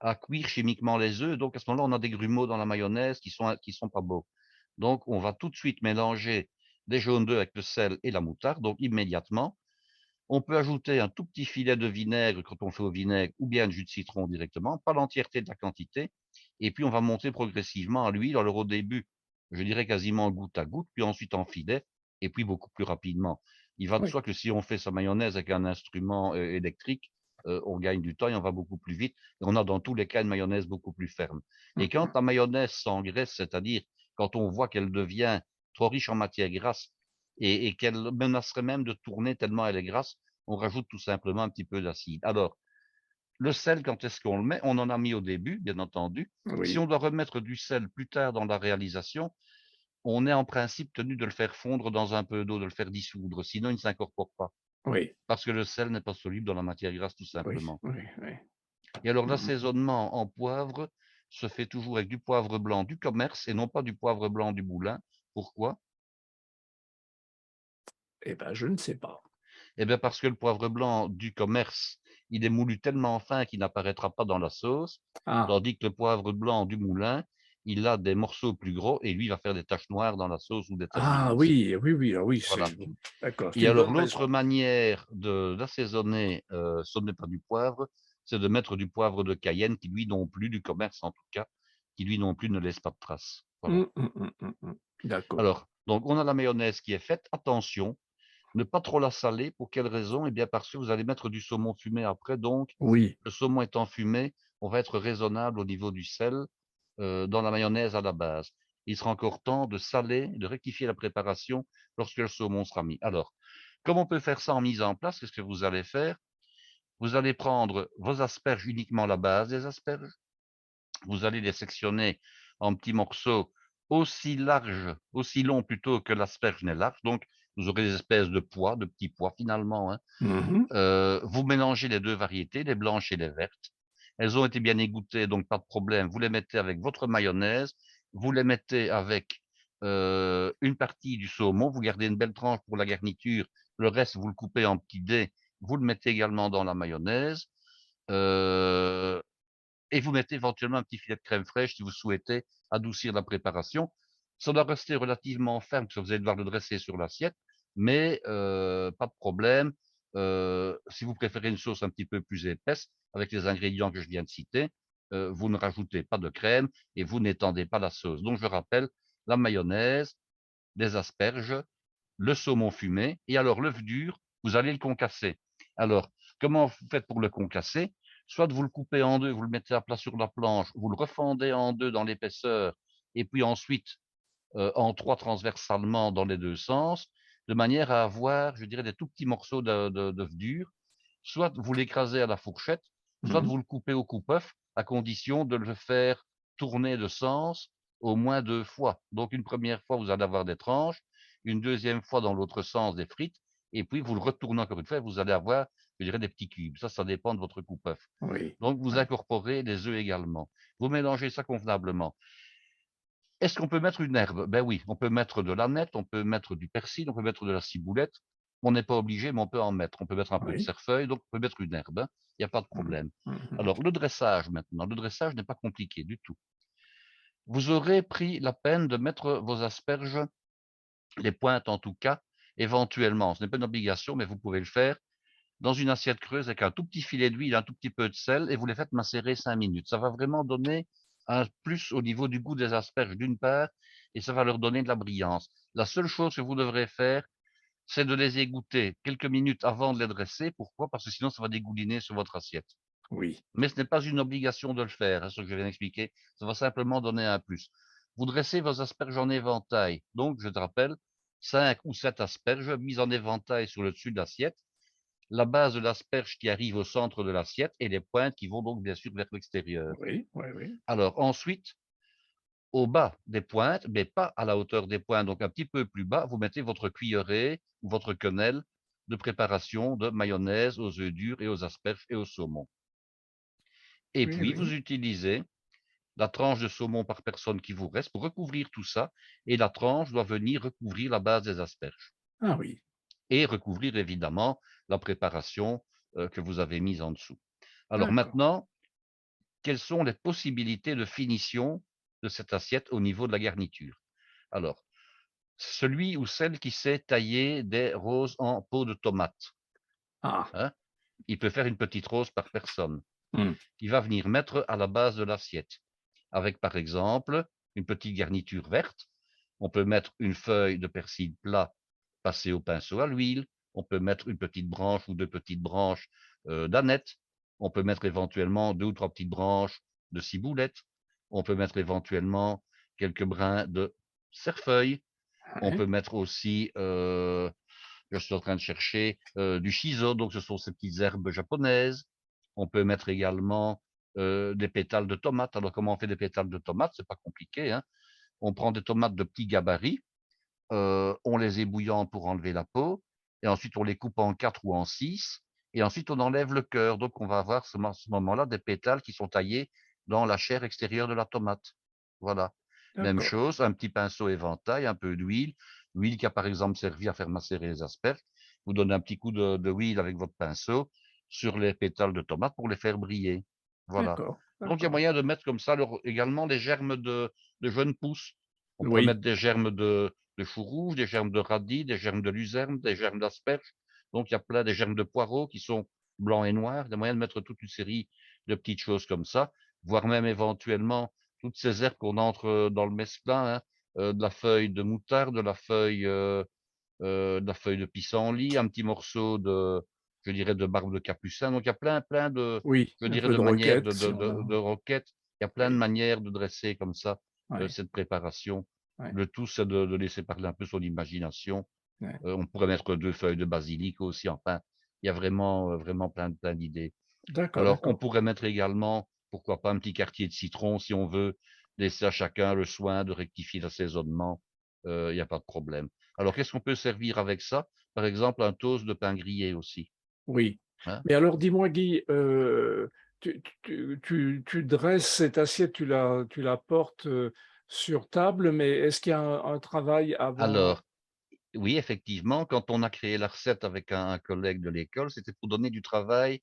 S1: à cuire chimiquement les œufs, donc à ce moment-là, on a des grumeaux dans la mayonnaise qui sont pas beaux. Donc on va tout de suite mélanger les jaunes d'œufs avec le sel et la moutarde, donc immédiatement. On peut ajouter un tout petit filet de vinaigre quand on fait au vinaigre ou bien de jus de citron directement, pas l'entièreté de la quantité. Et puis on va monter progressivement à l'huile. Alors au début, je dirais quasiment goutte à goutte, puis ensuite en filet, et puis beaucoup plus rapidement. Il va de
S2: Oui.
S1: soi que si on fait sa mayonnaise avec un instrument électrique, on gagne du temps et on va beaucoup plus vite. Et on a dans tous les cas une mayonnaise beaucoup plus ferme. Et
S2: Mmh.
S1: quand la mayonnaise s'engraisse, c'est-à-dire quand on voit qu'elle devient trop riche en matière grasse et qu'elle menacerait même de tourner tellement elle est grasse, on rajoute tout simplement un petit peu d'acide. Alors, le sel, quand est-ce qu'on le met? On en a mis au début, bien entendu. Si
S2: Oui.
S1: on doit remettre du sel plus tard dans la réalisation, on est en principe tenu de le faire fondre dans un peu d'eau, de le faire dissoudre, sinon il ne s'incorpore pas.
S2: Oui.
S1: Parce que le sel n'est pas soluble dans la matière grasse, tout
S2: Oui.
S1: simplement.
S2: Oui. Oui.
S1: Et alors
S2: Mmh.
S1: l'assaisonnement en poivre se fait toujours avec du poivre blanc du commerce et non pas du poivre blanc du moulin. Pourquoi?
S2: Eh ben, je ne sais pas.
S1: Eh bien parce que le poivre blanc du commerce, il est moulu tellement fin qu'il n'apparaîtra pas dans la sauce,
S2: Ah.
S1: tandis que le poivre blanc du moulin, il a des morceaux plus gros et lui, il va faire des taches noires dans la sauce ou des taches
S2: Ah
S1: d'huile.
S2: oui, oui, oui, ah oui,
S1: Voilà.
S2: c'est d'accord, c'est
S1: Et
S2: une
S1: alors
S2: bonne
S1: l'autre
S2: raison.
S1: manière de d'assaisonner, ce n'est pas du poivre, c'est de mettre du poivre de Cayenne qui lui non plus, du commerce en tout cas, qui lui non plus ne laisse pas de traces. Voilà.
S2: Mmh, mmh, mmh, mmh, mmh. D'accord.
S1: Alors, donc on a la mayonnaise qui est faite. Attention, ne pas trop la saler. Pour quelle raison? Eh bien, parce que vous allez mettre du saumon fumé après, donc
S2: Oui.
S1: le saumon étant fumé, on va être raisonnable au niveau du sel, dans la mayonnaise à la base. Il sera encore temps de saler, de rectifier la préparation lorsque le saumon sera mis. Alors, comme on peut faire ça en mise en place, qu'est-ce que vous allez faire? Vous allez prendre vos asperges, uniquement la base des asperges. Vous allez les sectionner en petits morceaux aussi larges, aussi longs plutôt que l'asperge n'est large. Donc, vous aurez des espèces de pois, de petits pois finalement, hein.
S2: Mmh mh.
S1: Vous mélangez les 2 variétés, les blanches et les vertes. Elles ont été bien égouttées, donc pas de problème. Vous les mettez avec votre mayonnaise, vous les mettez avec, une partie du saumon, vous gardez une belle tranche pour la garniture, le reste vous le coupez en petits dés, vous le mettez également dans la mayonnaise, heu et vous mettez éventuellement un petit filet de crème fraîche si vous souhaitez adoucir la préparation. Ça doit rester relativement ferme parce que vous allez devoir le dresser sur l'assiette, mais pas de problème. Si vous préférez une sauce un petit peu plus épaisse avec les ingrédients que je viens de citer, vous ne rajoutez pas de crème et vous n'étendez pas la sauce. Donc je rappelle, la mayonnaise, des asperges, le saumon fumé et alors l'œuf dur, vous allez le concasser. Alors Comment vous faites pour le concasser? Soit vous le coupez en 2, vous le mettez à plat sur la planche, vous le refendez en 2 dans l'épaisseur et puis ensuite, en 3 transversalement dans les 2 sens, de manière à avoir, je dirais, des tout petits morceaux d'œuf dur. Soit vous l'écrasez à la fourchette, soit
S2: Mmh.
S1: vous le coupez au coupe-œuf, à condition de le faire tourner de sens au moins 2 fois. Donc une première fois, vous allez avoir des tranches, une deuxième fois dans l'autre sens des frites et puis vous le retournez encore une fois et vous allez avoir, je dirais, des petits cubes. Ça dépend de votre coupe-œuf.
S2: Oui,
S1: Donc vous
S2: oui,
S1: incorporez les œufs également. Vous mélangez ça convenablement. Est-ce qu'on peut mettre une herbe? Ben oui, on peut mettre de l'aneth, on peut mettre du persil, on peut mettre de la ciboulette. On n'est pas obligé, mais on peut en mettre. On peut mettre un peu de
S2: oui.
S1: cerfeuil, donc on peut mettre une herbe, hein, il n'y a pas de
S2: Mmh.
S1: problème.
S2: Mmh.
S1: Alors le dressage maintenant, le dressage n'est pas compliqué du tout. Vous aurez pris la peine de mettre vos asperges, les pointes en tout cas, éventuellement, ce n'est pas une obligation, mais vous pouvez le faire, dans une assiette creuse avec un tout petit filet d'huile, un tout petit peu de sel et vous les faites macérer 5 minutes. Ça va vraiment donner un plus au niveau du goût des asperges d'une part et ça va leur donner de la brillance. La seule chose que vous devrez faire, c'est de les égoutter quelques minutes avant de les dresser. Pourquoi? Parce que sinon ça va dégouliner sur votre assiette.
S2: Oui,
S1: Mais ce n'est pas une obligation de le faire, hein, ce que je viens d'expliquer. Ça va simplement donner un plus. Vous dressez vos asperges en éventail. Donc, je te rappelle, 5 ou 7 asperges mises en éventail sur le dessus de l'assiette, la base de l'asperge qui arrive au centre de l'assiette et les pointes qui vont donc bien sûr vers l'extérieur.
S2: oui, oui, oui.
S1: Alors ensuite, au bas des pointes, mais pas à la hauteur des pointes, donc un petit peu plus bas, vous mettez votre cuillerée ou votre quenelle de préparation de mayonnaise aux œufs durs et aux asperges et au saumon. Et
S2: Oui,
S1: puis vous
S2: oui.
S1: utilisez la tranche de saumon par personne qui vous reste pour recouvrir tout ça et la tranche doit venir recouvrir la base des asperges
S2: Ah oui,
S1: et recouvrir évidemment la préparation, que vous avez mise en dessous. Alors
S2: d'accord.
S1: maintenant, quelles sont les possibilités de finition de cette assiette au niveau de la garniture? Alors, celui ou celle qui sait tailler des roses en peau de tomate,
S2: Ah,
S1: hein, il peut faire une petite rose par personne.
S2: mmh,
S1: Il va venir mettre à la base de l'assiette avec, par exemple, une petite garniture verte. On peut mettre une feuille de persil plat passée au pinceau à l'huile. On peut mettre une petite branche ou 2 petites branches, d'aneth. On peut mettre éventuellement 2 ou 3 petites branches de ciboulette. On peut mettre éventuellement quelques brins de cerfeuil. On
S2: ouais,
S1: peut mettre aussi, je suis en train de chercher, du shiso, donc ce sont ces petites herbes japonaises. On peut mettre également, des pétales de tomates. Alors comment on fait des pétales de tomates? C'est pas compliqué, hein. On prend des tomates de petits gabarits, on les ébouillante pour enlever la peau et ensuite on les coupe en 4 ou en 6 et ensuite on enlève le cœur. Donc on va avoir ce moment-là des pétales qui sont taillés dans la chair extérieure de la tomate. Voilà. Même
S2: d'accord,
S1: chose, un petit pinceau éventail, un peu d'huile, l'huile qui a par exemple servi à faire macérer les asperges. Vous donnez un petit coup de huile avec votre pinceau sur les pétales de tomate pour les faire briller. Voilà.
S2: d'accord,
S1: Donc il y a
S2: d'accord.
S1: moyen de mettre comme ça également des germes de jeunes pousses. On pourrait
S2: Oui,
S1: mettre des germes de chou rouge, des germes de radis, des germes de luzerne, des germes d'asperges. Donc il y a plein des germes de poireaux qui sont blancs et noirs. Il y a moyen de mettre toute une série de petites choses comme ça, voire même éventuellement toutes ces herbes qu'on entre dans le mesclun, hein, de la feuille de moutarde, de la feuille de pissenlit, un petit morceau de, je dirais, de barbe de capucin. Donc il y a plein de,
S2: oui,
S1: je
S2: un
S1: dirais,
S2: peu
S1: de
S2: de
S1: manières
S2: roquette si on a
S1: de roquettes. Il y a plein de
S2: oui,
S1: manières de dresser comme ça
S2: ouais,
S1: cette préparation.
S2: ouais,
S1: Le tout, c'est de laisser parler un peu son imagination.
S2: ouais.
S1: On pourrait mettre 2 feuilles de basilic aussi. Enfin, il y a vraiment, vraiment plein d'idées.
S2: D'accord,
S1: Alors, on
S2: d'accord.
S1: pourrait mettre également, pourquoi pas, un petit quartier de citron si on veut laisser à chacun le soin de rectifier l'assaisonnement. Il y a pas de problème. Alors, qu'est-ce qu'on peut servir avec ça? Par exemple, un toast de pain grillé aussi,
S2: Oui.
S1: hein.
S2: Mais alors dis-moi Guy, tu dresses cette assiette, tu la portes, sur table, mais est-ce qu'il y a un travail avant?
S1: Alors, oui, effectivement, quand on a créé la recette avec un collègue de l'école, c'était pour donner du travail,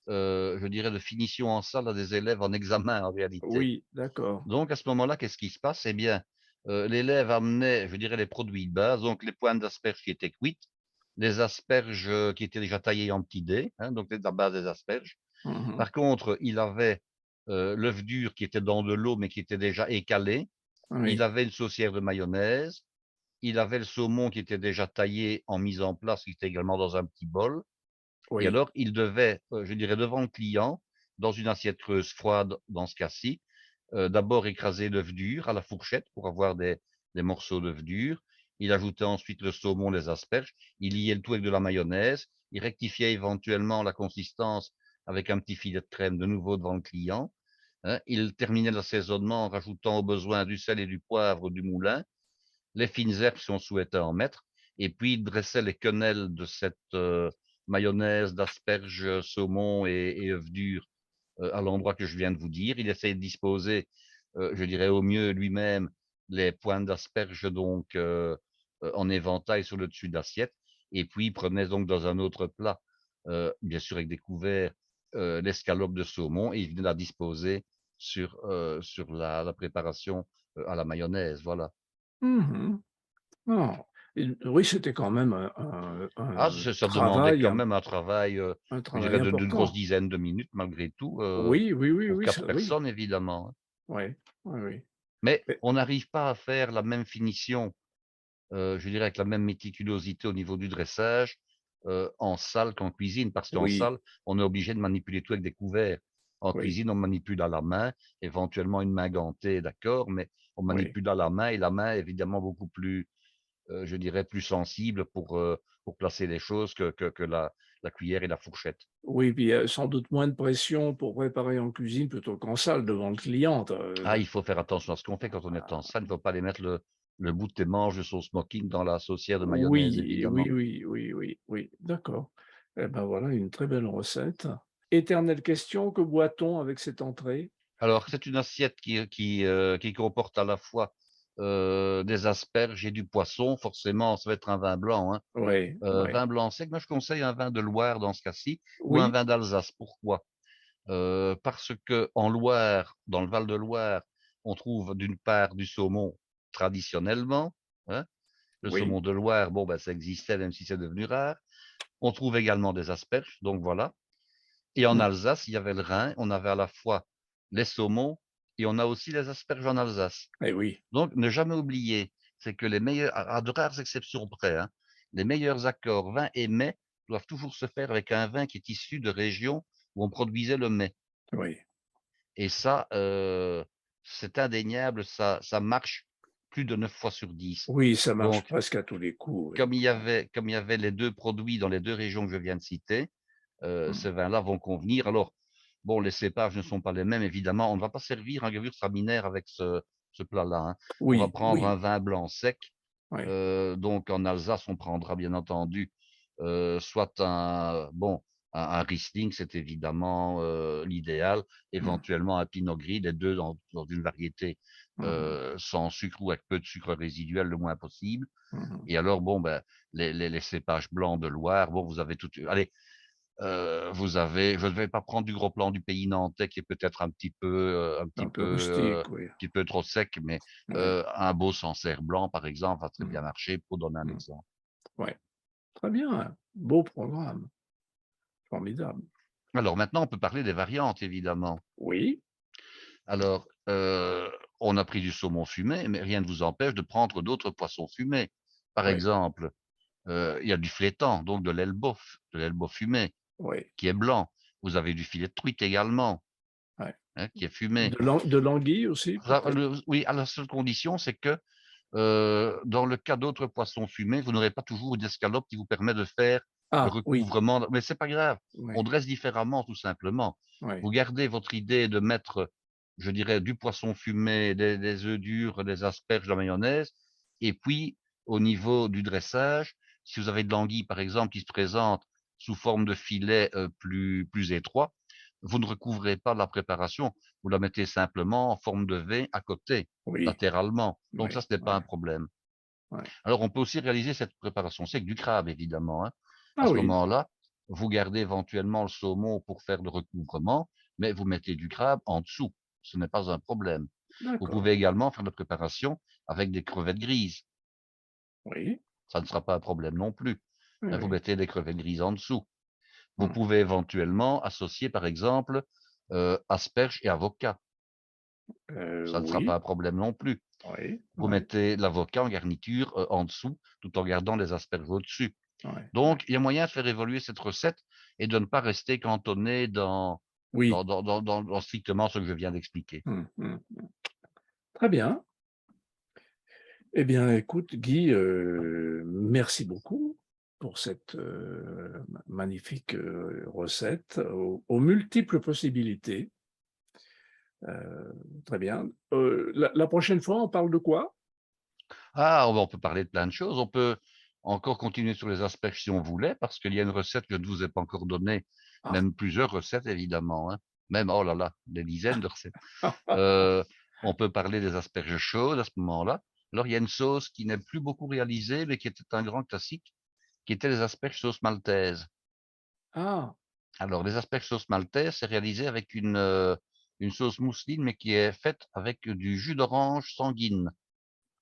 S1: je dirais de finition en salle à des élèves en examen en réalité.
S2: Oui, d'accord.
S1: Donc à ce moment-là, qu'est-ce qui se passe? Eh bien, l'élève amenait, je dirais, les produits de base, donc les pointes d'asperges qui étaient cuites, les asperges, qui étaient déjà taillées en petits dés, hein, donc la base des asperges.
S2: Mmh.
S1: Par contre, il avait, l'œuf dur qui était dans de l'eau, mais qui était déjà écalé. Il
S2: Oui,
S1: avait une saucière de mayonnaise. Il avait le saumon qui était déjà taillé en mise en place, qui était également dans un petit bol. Et
S2: Oui.
S1: alors, il devait, je dirais devant le client, dans une assiette creuse froide dans ce cas-ci, d'abord écraser l'œuf dur à la fourchette pour avoir des morceaux d'œuf dur. Il ajoutait ensuite le saumon, les asperges. Il liait le tout avec de la mayonnaise. Il rectifiait éventuellement la consistance avec un petit filet de crème de nouveau devant le client. Hein. Il terminait l'assaisonnement en rajoutant au besoin du sel et du poivre du moulin, les fines herbes si on souhaitait en mettre, et puis il dressait les quenelles de cette mayonnaise, d'asperges, saumon et œufs durs à l'endroit que je viens de vous dire. Il essayait de disposer, je dirais au mieux lui-même, les pointes d'asperges donc en éventail sur le dessus de l'assiette, et puis il prenait donc dans un autre plat, bien sûr avec des couverts, l'escalope de saumon et il venait la disposer sur la préparation à la mayonnaise, voilà.
S2: Mmh. Ah, oui, c'était quand même
S1: Ah,
S2: un
S1: ça demandait
S2: travail
S1: quand même
S2: un
S1: je
S2: travail
S1: dirais d'une grosse
S2: important.
S1: dizaine de minutes malgré tout,
S2: Oui, oui, oui,
S1: pour
S2: oui,
S1: 4
S2: ça oui.
S1: personnes évidemment, hein.
S2: Oui, oui, oui.
S1: Mais
S2: Mais
S1: on n'arrive pas à faire la même finition, je dirais avec la même méticulosité au niveau du dressage, en salle qu'en cuisine. Parce qu'en
S2: oui,
S1: salle, on est obligé de manipuler tout avec des couverts. En
S2: oui,
S1: cuisine, on manipule à la main, éventuellement une main gantée, d'accord, mais on
S2: oui.
S1: manipule à la main et la main est évidemment beaucoup plus, je dirais plus sensible pour placer les choses que la cuillère et la fourchette.
S2: Oui, puis il y a sans doute moins de pression pour préparer en cuisine plutôt qu'en salle devant le client,
S1: Ah, il faut faire attention à ce qu'on fait quand on est en salle. Il ne faut pas aller mettre le bout de tes manches de son smoking dans la saucière de mayonnaise,
S2: oui, oui,
S1: évidemment.
S2: oui, oui, oui, oui, d'accord. Eh ben, voilà une très belle recette. Éternelle question, que boit-on avec cette entrée?
S1: Alors, c'est une assiette qui comporte à la fois, des asperges et du poisson. Forcément, ça va être un vin blanc, hein.
S2: Oui, oui.
S1: Vin blanc sec, moi je conseille un vin de Loire dans ce cas-ci ou un
S2: Oui,
S1: vin d'Alsace. Pourquoi? Parce que en Loire, dans le Val de Loire, on trouve d'une part du saumon traditionnellement, hein. Le
S2: oui,
S1: saumon de Loire, bon, bah, ça existait même si c'est devenu rare. On trouve également des asperges, donc voilà. Et en
S2: mmh,
S1: Alsace, il y avait le Rhin, on avait à la fois les saumons et on a aussi les asperges en Alsace.
S2: eh oui,
S1: Donc ne jamais oublier, c'est que les meilleurs, à de rares exceptions près, hein, les meilleurs accords vin et mets doivent toujours se faire avec un vin qui est issu de régions où on produisait le mets.
S2: oui.
S1: Et ça, c'est indéniable, ça marche plus de 9 fois sur 10.
S2: Oui, ça marche
S1: Donc
S2: presque à tous les coups, oui.
S1: comme il y avait les 2 produits dans les 2 régions que je viens de citer,
S2: Mmh.
S1: ces vins-là vont convenir. Alors, bon, les cépages ne sont pas les mêmes, évidemment. On ne va pas servir un gewürztraminer avec ce plat-là, hein. On va
S2: Oui,
S1: prendre un
S2: oui,
S1: vin blanc sec.
S2: oui.
S1: Donc en Alsace, on prendra bien entendu, soit un Riesling, c'est évidemment, l'idéal,
S2: Mmh.
S1: éventuellement un Pinot Gris, les 2 dans une variété,
S2: Mmh mh.
S1: sans sucre ou avec peu de sucre résiduel, le moins possible.
S2: Mmh.
S1: Et alors bon, ben, les cépages blancs de Loire, bon, vous avez toute allez, vous avez je ne vais pas prendre du gros plan du pays nantais qui est peut-être
S2: Un peu rustique, oui.
S1: un petit peu trop sec, mais
S2: Oui.
S1: un beau Sancerre blanc, par exemple, va très
S2: Mmh.
S1: bien marcher pour donner un
S2: Mmh.
S1: exemple.
S2: Ouais. Très bien, beau programme, formidable.
S1: Alors maintenant, on peut parler des variantes, évidemment.
S2: Oui,
S1: Alors, on a pris du saumon fumé, mais rien ne vous empêche de prendre d'autres poissons fumés. Par
S2: oui,
S1: exemple, il y a du flétan, donc de l'elbeuf fumé,
S2: oui,
S1: qui est blanc. Vous avez du filet de truite également,
S2: ouais.
S1: hein, qui est fumé.
S2: De l'anguille aussi
S1: Ça,
S2: peut-être?
S1: oui, à la seule condition, c'est que, dans le cas d'autres poissons fumés, vous n'aurez pas toujours une escalope qui vous permet de faire le
S2: Ah oui,
S1: recouvrement, mais c'est pas grave, on
S2: oui,
S1: dresse différemment tout simplement.
S2: oui,
S1: Vous gardez votre idée de mettre, je dirais, du poisson fumé, des œufs durs, des asperges, de la mayonnaise et puis au niveau du dressage, si vous avez de l'anguille, par exemple, qui se présente sous forme de filet, plus étroit, vous ne recouvrez pas la préparation, vous la mettez simplement en forme de V à côté,
S2: oui,
S1: latéralement. Donc
S2: oui,
S1: ça, ce n'est pas
S2: oui,
S1: un problème.
S2: oui.
S1: Alors on peut aussi réaliser cette préparation c'est avec du crabe évidemment, hein. À
S2: Ah
S1: ce
S2: oui,
S1: moment-là, vous gardez éventuellement le saumon pour faire le recouvrement, mais vous mettez du crabe en dessous. Ce n'est pas un problème. Vous
S2: d'accord.
S1: pouvez également faire la préparation avec des crevettes grises.
S2: Oui,
S1: Ça ne sera pas un problème non plus,
S2: oui,
S1: hein. Vous
S2: oui.
S1: mettez des crevettes grises en dessous. Vous
S2: Mmh.
S1: pouvez éventuellement associer, par exemple, asperges et avocats. Ça ne sera pas
S2: Oui,
S1: un problème non plus.
S2: oui,
S1: Vous
S2: oui.
S1: mettez l'avocat en garniture, en dessous, tout en gardant les asperges au-dessus.
S2: Ouais, ouais.
S1: Donc il y a moyen de faire évoluer cette recette et de ne pas rester cantonné
S2: Oui.
S1: dans strictement ce que je viens d'expliquer.
S2: Mmh, mmh. Très bien. Eh bien, écoute, Guy, merci beaucoup pour cette, magnifique, recette aux multiples possibilités. Très bien. La prochaine fois, on parle de quoi?
S1: Ah, on peut parler de plein de choses. On peut encore continuer sur les asperges si on voulait, parce qu'il y a une recette que je ne vous ai pas encore donnée,
S2: Ah.
S1: même plusieurs recettes évidemment, hein. Même, oh là là, des dizaines de recettes. Heu, on peut parler des asperges chaudes à ce moment-là. Alors il y a une sauce qui n'est plus beaucoup réalisée, mais qui était un grand classique, qui était les asperges sauce maltaise.
S2: Ah!
S1: Alors les asperges sauce maltaise, c'est réalisé avec une sauce mousseline, mais qui est faite avec du jus d'orange sanguine,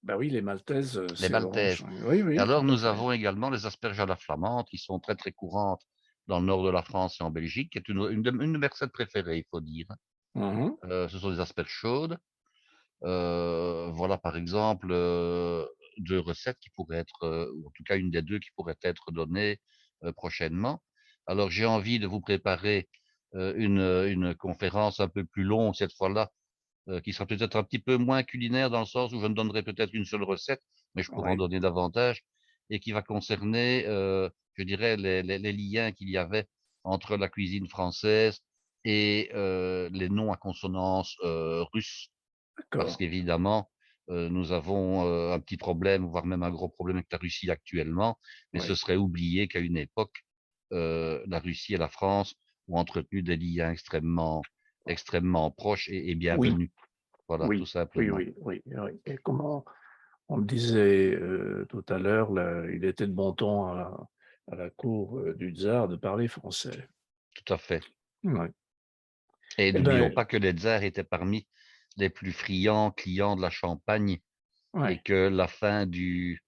S2: Bah oui, les maltaises,
S1: les
S2: c'est
S1: maltaises.
S2: orange. Oui,
S1: Et
S2: oui, tout
S1: alors
S2: à
S1: nous
S2: fait.
S1: avons également les asperges à la flamande qui sont très, très courantes dans le nord de la France et en Belgique, qui est une de mes recettes préférées, il faut dire, hein.
S2: Mmh.
S1: Ce sont des asperges chaudes. Voilà par exemple, 2 recettes qui pourraient être, ou en tout cas une des 2 qui pourrait être donnée, prochainement. Alors j'ai envie de vous préparer, une conférence un peu plus longue cette fois-là, qui sera peut-être un petit peu moins culinaire dans le sens où je ne donnerai peut-être une seule recette, mais je pourrais en
S2: Oui,
S1: donner davantage et qui va concerner, je dirais les liens qu'il y avait entre la cuisine française et les noms à consonance, russes. Parce
S2: d'accord.
S1: qu'évidemment, nous avons, un petit problème, voire même un gros problème avec la Russie actuellement, mais ce
S2: Oui,
S1: serait oublier qu'à une époque, la Russie et la France ont entretenu des liens extrêmement proches et
S2: oui,
S1: bienvenus. Voilà, tout
S2: oui, oui,
S1: simplement.
S2: oui, oui, oui. Et comment on le disait, tout à l'heure, il était de bon ton à la cour, du tsar de parler français.
S1: Tout à fait.
S2: Ouais.
S1: Et
S2: Eh
S1: n'oublions
S2: ben,
S1: pas que les tsars étaient parmi les plus friands clients de la Champagne et
S2: ouais.
S1: que la fin du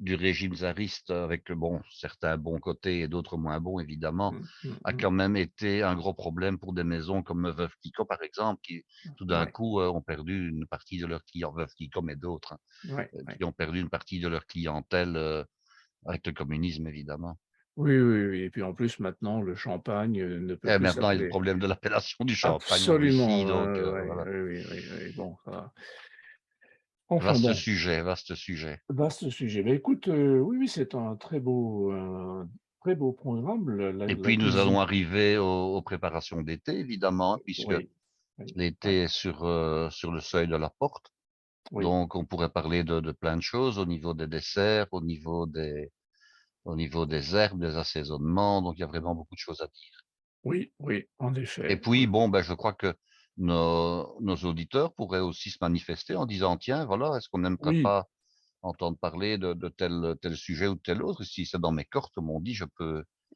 S1: régime tsariste avec, bon, certains bons côtés et d'autres moins bons évidemment,
S2: Mmh, mmh,
S1: a
S2: mmh.
S1: quand même été un gros problème pour des maisons comme Veuve Clicquot par exemple, qui tout d'un
S2: Ouais,
S1: coup, ont perdu une partie de leurs clients, Veuve Clicquot et d'autres, hein,
S2: ouais, ouais.
S1: qui ont perdu une partie de leur clientèle, avec le communisme évidemment.
S2: Oui, oui, oui et puis en plus maintenant le champagne, ne peut
S1: Et
S2: plus
S1: maintenant il y a le
S2: s'appeler
S1: problème de l'appellation du champagne en Russie
S2: absolument,
S1: donc
S2: ouais,
S1: voilà.
S2: oui, oui, oui, oui, bon, ça enfin
S1: Vaste
S2: bon,
S1: sujet, vaste sujet.
S2: vaste sujet. Mais écoute, oui, oui, c'est un très beau programme,
S1: Et
S2: la
S1: puis nous allons
S2: cuisine.
S1: arriver aux préparations d'été évidemment, hein, puisque
S2: Oui, oui, oui,
S1: l'été est sur le seuil de la porte.
S2: oui,
S1: Donc on pourrait parler de plein de choses au niveau des desserts, au niveau des herbes, des assaisonnements, donc il y a vraiment beaucoup de choses à dire.
S2: oui, oui, en
S1: Et
S2: effet,
S1: puis bon, ben, je crois que nos auditeurs pourraient aussi se manifester en disant: «Tiens, voilà, est-ce qu'on n'aimerait
S2: oui,
S1: pas entendre parler de tel sujet ou tel autre?» Si c'est dans mes cordes, comme on dit,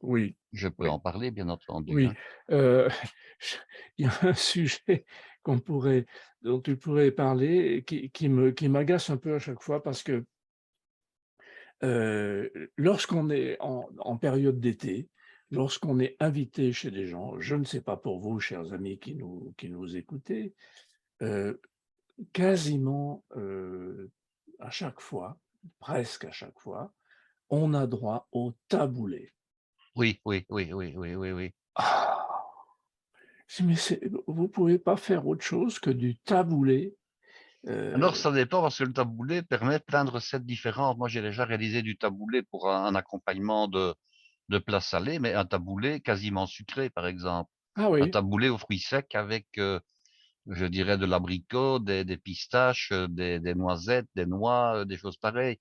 S2: oui,
S1: je peux
S2: oui,
S1: en parler, bien entendu,
S2: oui,
S1: hein.
S2: heu, il y a un sujet dont tu pourrais parler et qui m'agace un peu à chaque fois parce que lorsqu'on est en période d'été, lorsqu'on est invité chez des gens, je ne sais pas pour vous, chers amis qui nous écoutez, heu, quasiment, à chaque fois, presque à chaque fois, on a droit au taboulé.
S1: Oui, oui, oui, oui, oui, oui, oui.
S2: Ah! Je dis: «Mais vous pouvez pas faire autre chose que du taboulé?»
S1: Alors
S2: heu,
S1: ça dépend parce que le taboulé permet plein de recettes différentes. Moi, j'ai déjà réalisé du taboulé pour un accompagnement de plats salés, mais un taboulé quasiment sucré, par exemple.
S2: ah
S1: Un
S2: oui?
S1: taboulé aux fruits secs avec, je dirais de l'abricot, des pistaches, des noisettes, des noix, des choses pareilles.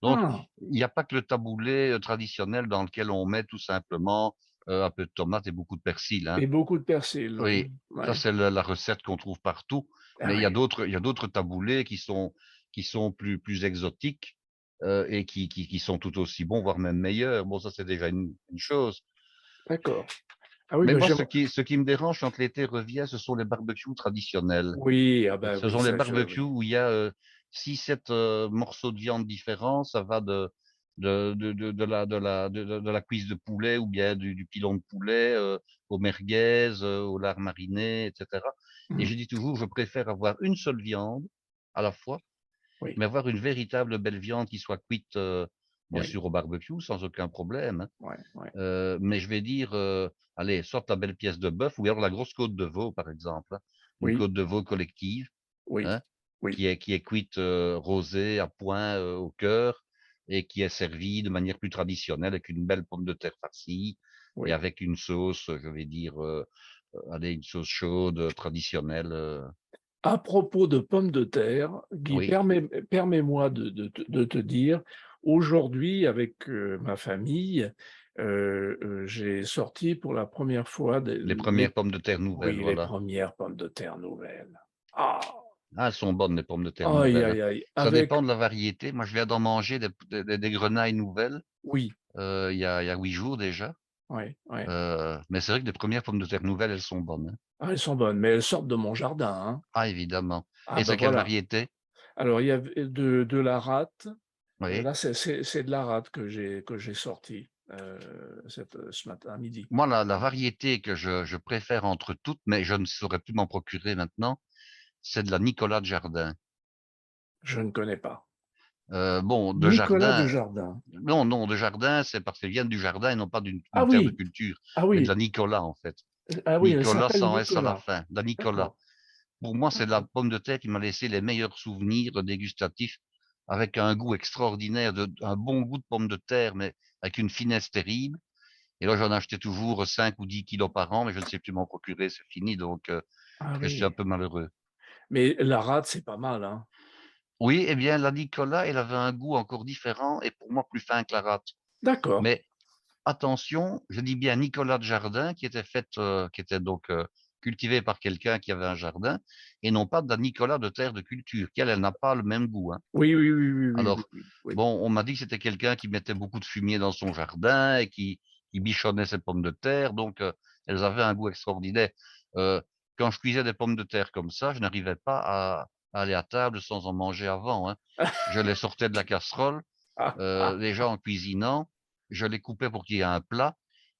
S1: Donc
S2: Ah!
S1: il n'y a pas que le taboulé, traditionnel dans lequel on met tout simplement, un peu de tomate et beaucoup de persil, hein.
S2: Et beaucoup de persil, oui.
S1: Oui, ça
S2: Ouais.
S1: c'est la recette qu'on trouve partout,
S2: Ah
S1: mais
S2: oui.
S1: il y a d'autres taboulés qui sont plus exotiques, et qui sont tout aussi bons, voire même meilleurs. Bon, ça c'est déjà une chose.
S2: D'accord. Ah oui,
S1: Mais
S2: bah,
S1: moi,
S2: j'aime
S1: ce qui me dérange quand l'été revient, ce sont les barbecues traditionnels.
S2: oui, ah bah,
S1: Ce
S2: oui,
S1: sont les
S2: ça
S1: barbecues
S2: oui.
S1: où il y a, 6-7, morceaux de viande différents. Ça va de la cuisse de poulet ou bien du pilon de poulet, aux merguez, au lard mariné et cetera. Et
S2: Mmh.
S1: je dis toujours: «Je préfère avoir une seule viande à la fois,
S2: Oui.
S1: mais avoir une véritable belle viande qui soit cuite, bien
S2: oui,
S1: sûr au barbecue sans aucun problème, hein.
S2: ouais, ouais.
S1: Mais je vais dire, allez, soit la belle pièce de bœuf ou alors la grosse côte de veau, par exemple, hein. Une
S2: Oui,
S1: côte de veau collective,
S2: oui,
S1: hein,
S2: oui,
S1: qui est cuite, rosée à point, au cœur et qui est servie de manière plus traditionnelle avec une belle pomme de terre farcie et
S2: oui.
S1: avec une sauce, je vais dire, allez, une sauce chaude, traditionnelle,
S2: À propos de pommes de terre, Guy,
S1: oui,
S2: permets-moi de te dire, aujourd'hui, avec, ma famille, j'ai sorti pour la première fois des
S1: les
S2: les
S1: premières pommes de terre nouvelles,
S2: oui, les
S1: voilà.
S2: premières pommes de terre nouvelles. Ah!
S1: Ah, elles sont bonnes les pommes de terre
S2: Aïe,
S1: nouvelles, hein.
S2: aïe, aïe,
S1: Ça
S2: avec
S1: dépend de la variété. Moi, je viens d'en manger des grenailles nouvelles,
S2: oui,
S1: il y a 8 jours déjà,
S2: ouais, ouais.
S1: mais c'est vrai que les premières pommes de terre nouvelles, elles sont bonnes, hein.
S2: Ah, elles sont bonnes, mais elles sortent de mon jardin, hein.
S1: Ah évidemment,
S2: Ah
S1: et
S2: ben
S1: c'est quelle
S2: voilà.
S1: variété?
S2: Alors il y avait de la rate,
S1: Oui.
S2: là c'est de la rate que j'ai sorti, ce matin à midi.
S1: Moi, la variété que je préfère entre toutes, mais je ne saurais plus m'en procurer maintenant, c'est de la Nicolas de Jardin.
S2: Je ne connais pas.
S1: Bon, de
S2: Nicolas de
S1: Jardin,
S2: Jardin.
S1: non, non, de Jardin, c'est parce qu'elles viennent du jardin et non pas
S2: Ah
S1: d'une terre de
S2: oui!
S1: culture,
S2: Ah
S1: mais de
S2: oui!
S1: la Nicolas, en fait.
S2: Ah oui, elle
S1: Nicolas
S2: s'appelle
S1: sans S à la
S2: Nicolas.
S1: fin, de la Nicolas.
S2: D'accord,
S1: Pour moi, c'est la
S2: d'accord.
S1: pomme de terre qui m'a laissé les meilleurs souvenirs dégustatifs, avec un goût extraordinaire, un bon goût de pomme de terre, mais avec une finesse terrible. Et là, j'en achetais toujours 5 ou 10 kilos par an, mais je ne sais plus m'en procurer, c'est fini, donc
S2: Ah
S1: je suis un
S2: oui.
S1: peu malheureux.
S2: Mais la rate, c'est pas mal, hein?
S1: Oui, eh bien, la Nicolas, elle avait un goût encore différent et pour moi plus fin que la rate.
S2: D'accord.
S1: Mais attention, je dis bien Nicolas de Jardin qui était donc, cultivée par quelqu'un qui avait un jardin et non pas de la Nicolas de terre de culture qui elle n'a pas le même goût, hein.
S2: Oui, oui, oui, oui, oui, oui,
S1: Alors,
S2: oui, oui.
S1: bon, on m'a dit que c'était quelqu'un qui mettait beaucoup de fumier dans son jardin et qui bichonnait ses pommes de terre, donc elles avaient un goût extraordinaire. Heu, Quand je cuisais des pommes de terre comme ça, je n'arrivais pas à aller à table sans en manger avant, hein. Je les sortais de la casserole,
S2: Ah, ah,
S1: déjà en cuisinant, je les coupais pour qu'il y ait un plat,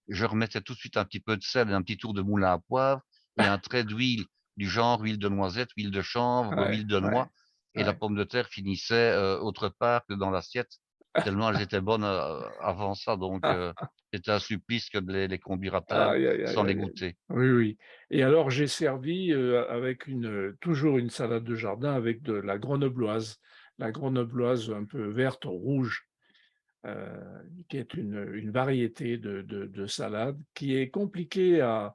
S1: je remettais tout de suite un petit peu de sel et un petit tour de moulin à poivre et un trait d'huile du genre huile de noisette, huile de chanvre,
S2: ouais,
S1: huile de
S2: ouais,
S1: noix et la
S2: ouais.
S1: pomme de terre finissait, autre part que dans l'assiette, tellement elles étaient bonnes, avant ça donc c'était un supplice que de les conduire à table
S2: Aïe, aïe, aïe,
S1: sans les
S2: aïe, aïe.
S1: goûter.
S2: Oui, oui. Et alors j'ai servi, avec toujours une salade de jardin avec de la grenobloise un peu verte rouge, qui est une variété de salade qui est compliquée à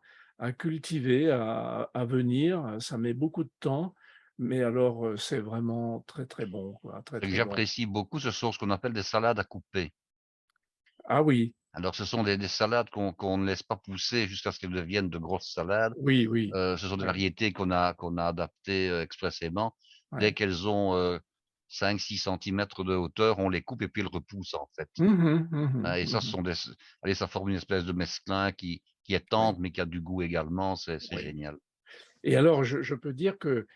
S2: cultiver, à venir. Ça met beaucoup de temps, mais alors, c'est vraiment très, très bon, quoi, très,
S1: Ce que
S2: très bon.
S1: j'apprécie beaucoup, ce sont ce qu'on appelle des salades à couper.
S2: Ah oui,
S1: Alors ce sont des salades qu'on ne laisse pas pousser jusqu'à ce qu'elles deviennent de grosses salades.
S2: oui, oui,
S1: Ce sont des
S2: oui,
S1: variétés qu'on a adaptées, expressément. Dès
S2: ouais.
S1: qu'elles ont, 5-6 centimètres de hauteur, on les coupe et puis elles repoussent, en fait.
S2: Mmh mh,
S1: Hein,
S2: mmh
S1: et ça, ce
S2: mh,
S1: sont des allez, ça forme une espèce de mesclin qui est
S2: oui,
S1: tendre, mais qui a du goût également, c'est
S2: oui.
S1: génial.
S2: Et alors je peux dire que,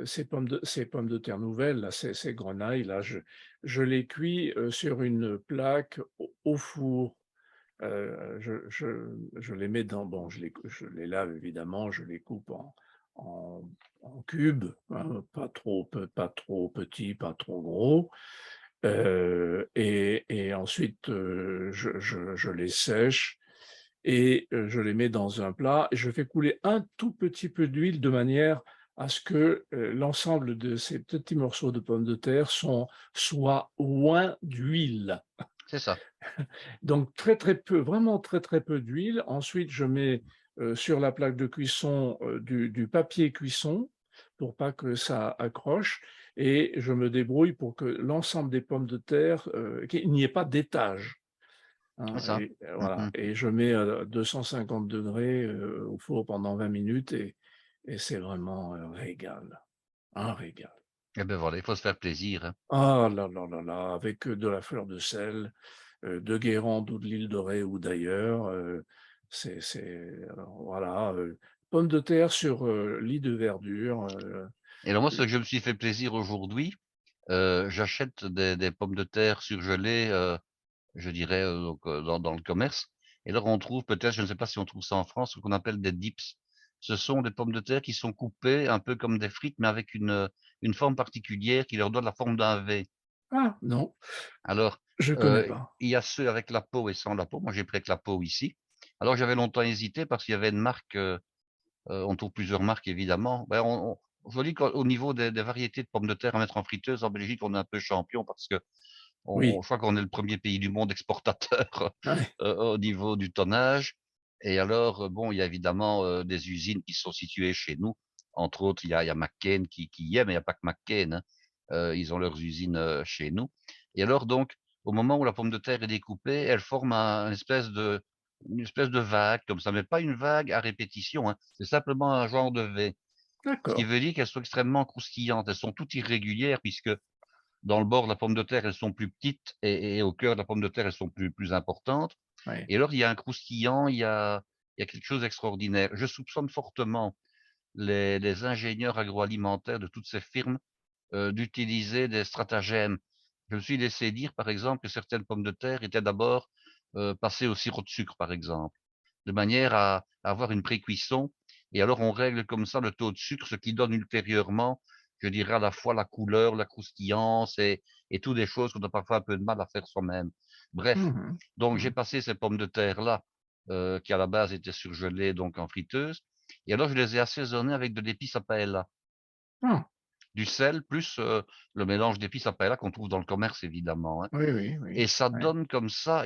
S2: ces pommes de terre nouvelles là, ces grenailles là, je les cuis, sur une plaque au four. Je les mets dans bon, je les lave évidemment, je les coupe en en cubes, hein, pas trop petits, pas trop gros, et ensuite, je les sèche et je les mets dans un plat et je fais couler un tout petit peu d'huile de manière à ce que, l'ensemble de ces petits morceaux de pommes de terre soient oints d'huile.
S1: C'est ça.
S2: Donc très, très peu, vraiment très, très peu d'huile. Ensuite, je mets, sur la plaque de cuisson, du papier cuisson pour pas que ça accroche et je me débrouille pour que l'ensemble des pommes de terre, qu'il n'y ait pas d'étage,
S1: C'est
S2: hein
S1: ça.
S2: et
S1: Mmh
S2: voilà
S1: mh.
S2: et je mets à 250 degrés au four pendant 20 minutes et c'est vraiment un régal.
S1: Et beh, voilà, il faut se faire plaisir, hein.
S2: Ah là là là là, avec, de la fleur de sel, de Guérande ou de l'île de Ré ou d'ailleurs, c'est alors voilà, pommes de terre sur, lit de verdure,
S1: Et alors moi, ce
S2: heu
S1: que je me suis fait plaisir aujourd'hui, j'achète des pommes de terre surgelées, je dirais, donc, dans le commerce et là on trouve peut-être, je ne sais pas si on trouve ça en France, ce qu'on appelle des dips. Ce sont des pommes de terre qui sont coupées un peu comme des frites, mais avec une forme particulière qui leur donne la forme d'un V.
S2: ah non,
S1: Alors,
S2: Je connais pas.
S1: Il y a ceux avec la peau et sans la peau. Moi, j'ai pris avec la peau ici. Alors j'avais longtemps hésité parce qu'il y avait une marque, on trouve plusieurs marques évidemment. Ben, on je dis qu'au niveau des variétés de pommes de terre à mettre en friteuse en Belgique, on est un peu champion parce que on
S2: Oui.
S1: je crois qu'on est le premier pays du monde exportateur,
S2: Ouais.
S1: au niveau du tonnage. Et alors, bon, il y a évidemment, des usines qui sont situées chez nous. Entre autres, il y a McCain qui y est, mais il y a pas que McCain, hein. Ils ont leurs usines, chez nous. Et alors donc, au moment où la pomme de terre est découpée, elle forme une espèce de vague comme ça, mais pas une vague à répétition, hein. C'est simplement un genre de V. Ce qui
S2: D'accord.
S1: veut dire qu'elles sont extrêmement croustillantes. Elles sont toutes irrégulières puisque dans le bord de la pomme de terre, elles sont plus petites et au cœur de la pomme de terre, elles sont plus importantes.
S2: Ouais.
S1: Et alors, il y a un croustillant, il y a quelque chose d'extraordinaire. Je soupçonne fortement les ingénieurs agroalimentaires de toutes ces firmes, d'utiliser des stratagèmes. Je me suis laissé dire, par exemple, que certaines pommes de terre étaient d'abord, passées au sirop de sucre, par exemple, de manière à avoir une pré-cuisson et alors on règle comme ça le taux de sucre, ce qui donne ultérieurement, je dirais, à la fois la couleur, la croustillance et toutes des choses qu'on a parfois un peu de mal à faire soi-même. Bref,
S2: Mmh.
S1: donc j'ai
S2: Mmh.
S1: passé ces pommes de terre-là, qui à la base étaient surgelées donc en friteuse et alors je les ai assaisonnées avec de l'épice à paella.
S2: Ah!
S1: Du sel plus, le mélange d'épices à paella qu'on trouve dans le commerce évidemment, hein,
S2: Oui, oui,
S1: et
S2: oui.
S1: ça
S2: Ouais.
S1: donne comme ça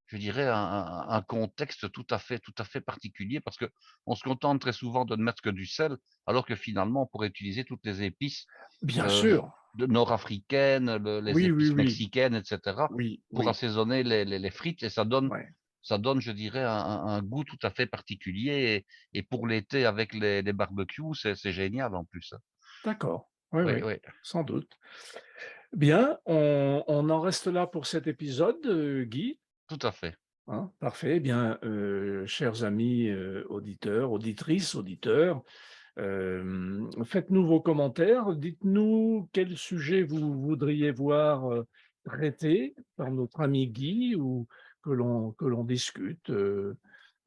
S1: je dirais un contexte tout à fait particulier parce qu'on se contente très souvent de ne mettre que du sel, alors que finalement on pourrait utiliser toutes les épices,
S2: Bien
S1: heu,
S2: sûr.
S1: de nord-africaines, les
S2: Oui, oui,
S1: épices
S2: oui.
S1: mexicaines et cetera,
S2: Oui,
S1: pour
S2: oui.
S1: assaisonner les frites et
S2: Ouais.
S1: ça donne, je dirais, un goût tout à fait particulier et pour l'été avec les barbecues, c'est génial en plus, hein.
S2: D'accord. Oui,
S1: Oui,
S2: oui,
S1: oui,
S2: sans doute. Bien, on en reste là pour cet épisode, Guy,
S1: tout à fait.
S2: hein. Parfait. Eh bien, chers amis, auditeurs, auditrices, auditeurs, faites-nous vos commentaires. Dites-nous quel sujet vous voudriez voir, traité par notre ami Guy ou que l'on discute,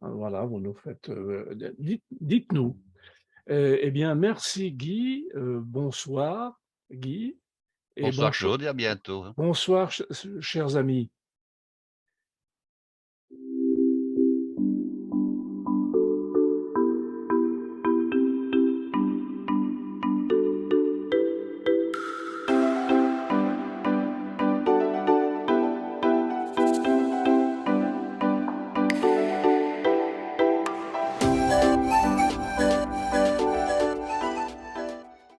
S2: voilà, vous nous faites, dites-nous. Eh bien, merci Guy, bonsoir Guy et
S1: Bonsoir Claude et à bientôt, hein.
S2: bonsoir chers amis.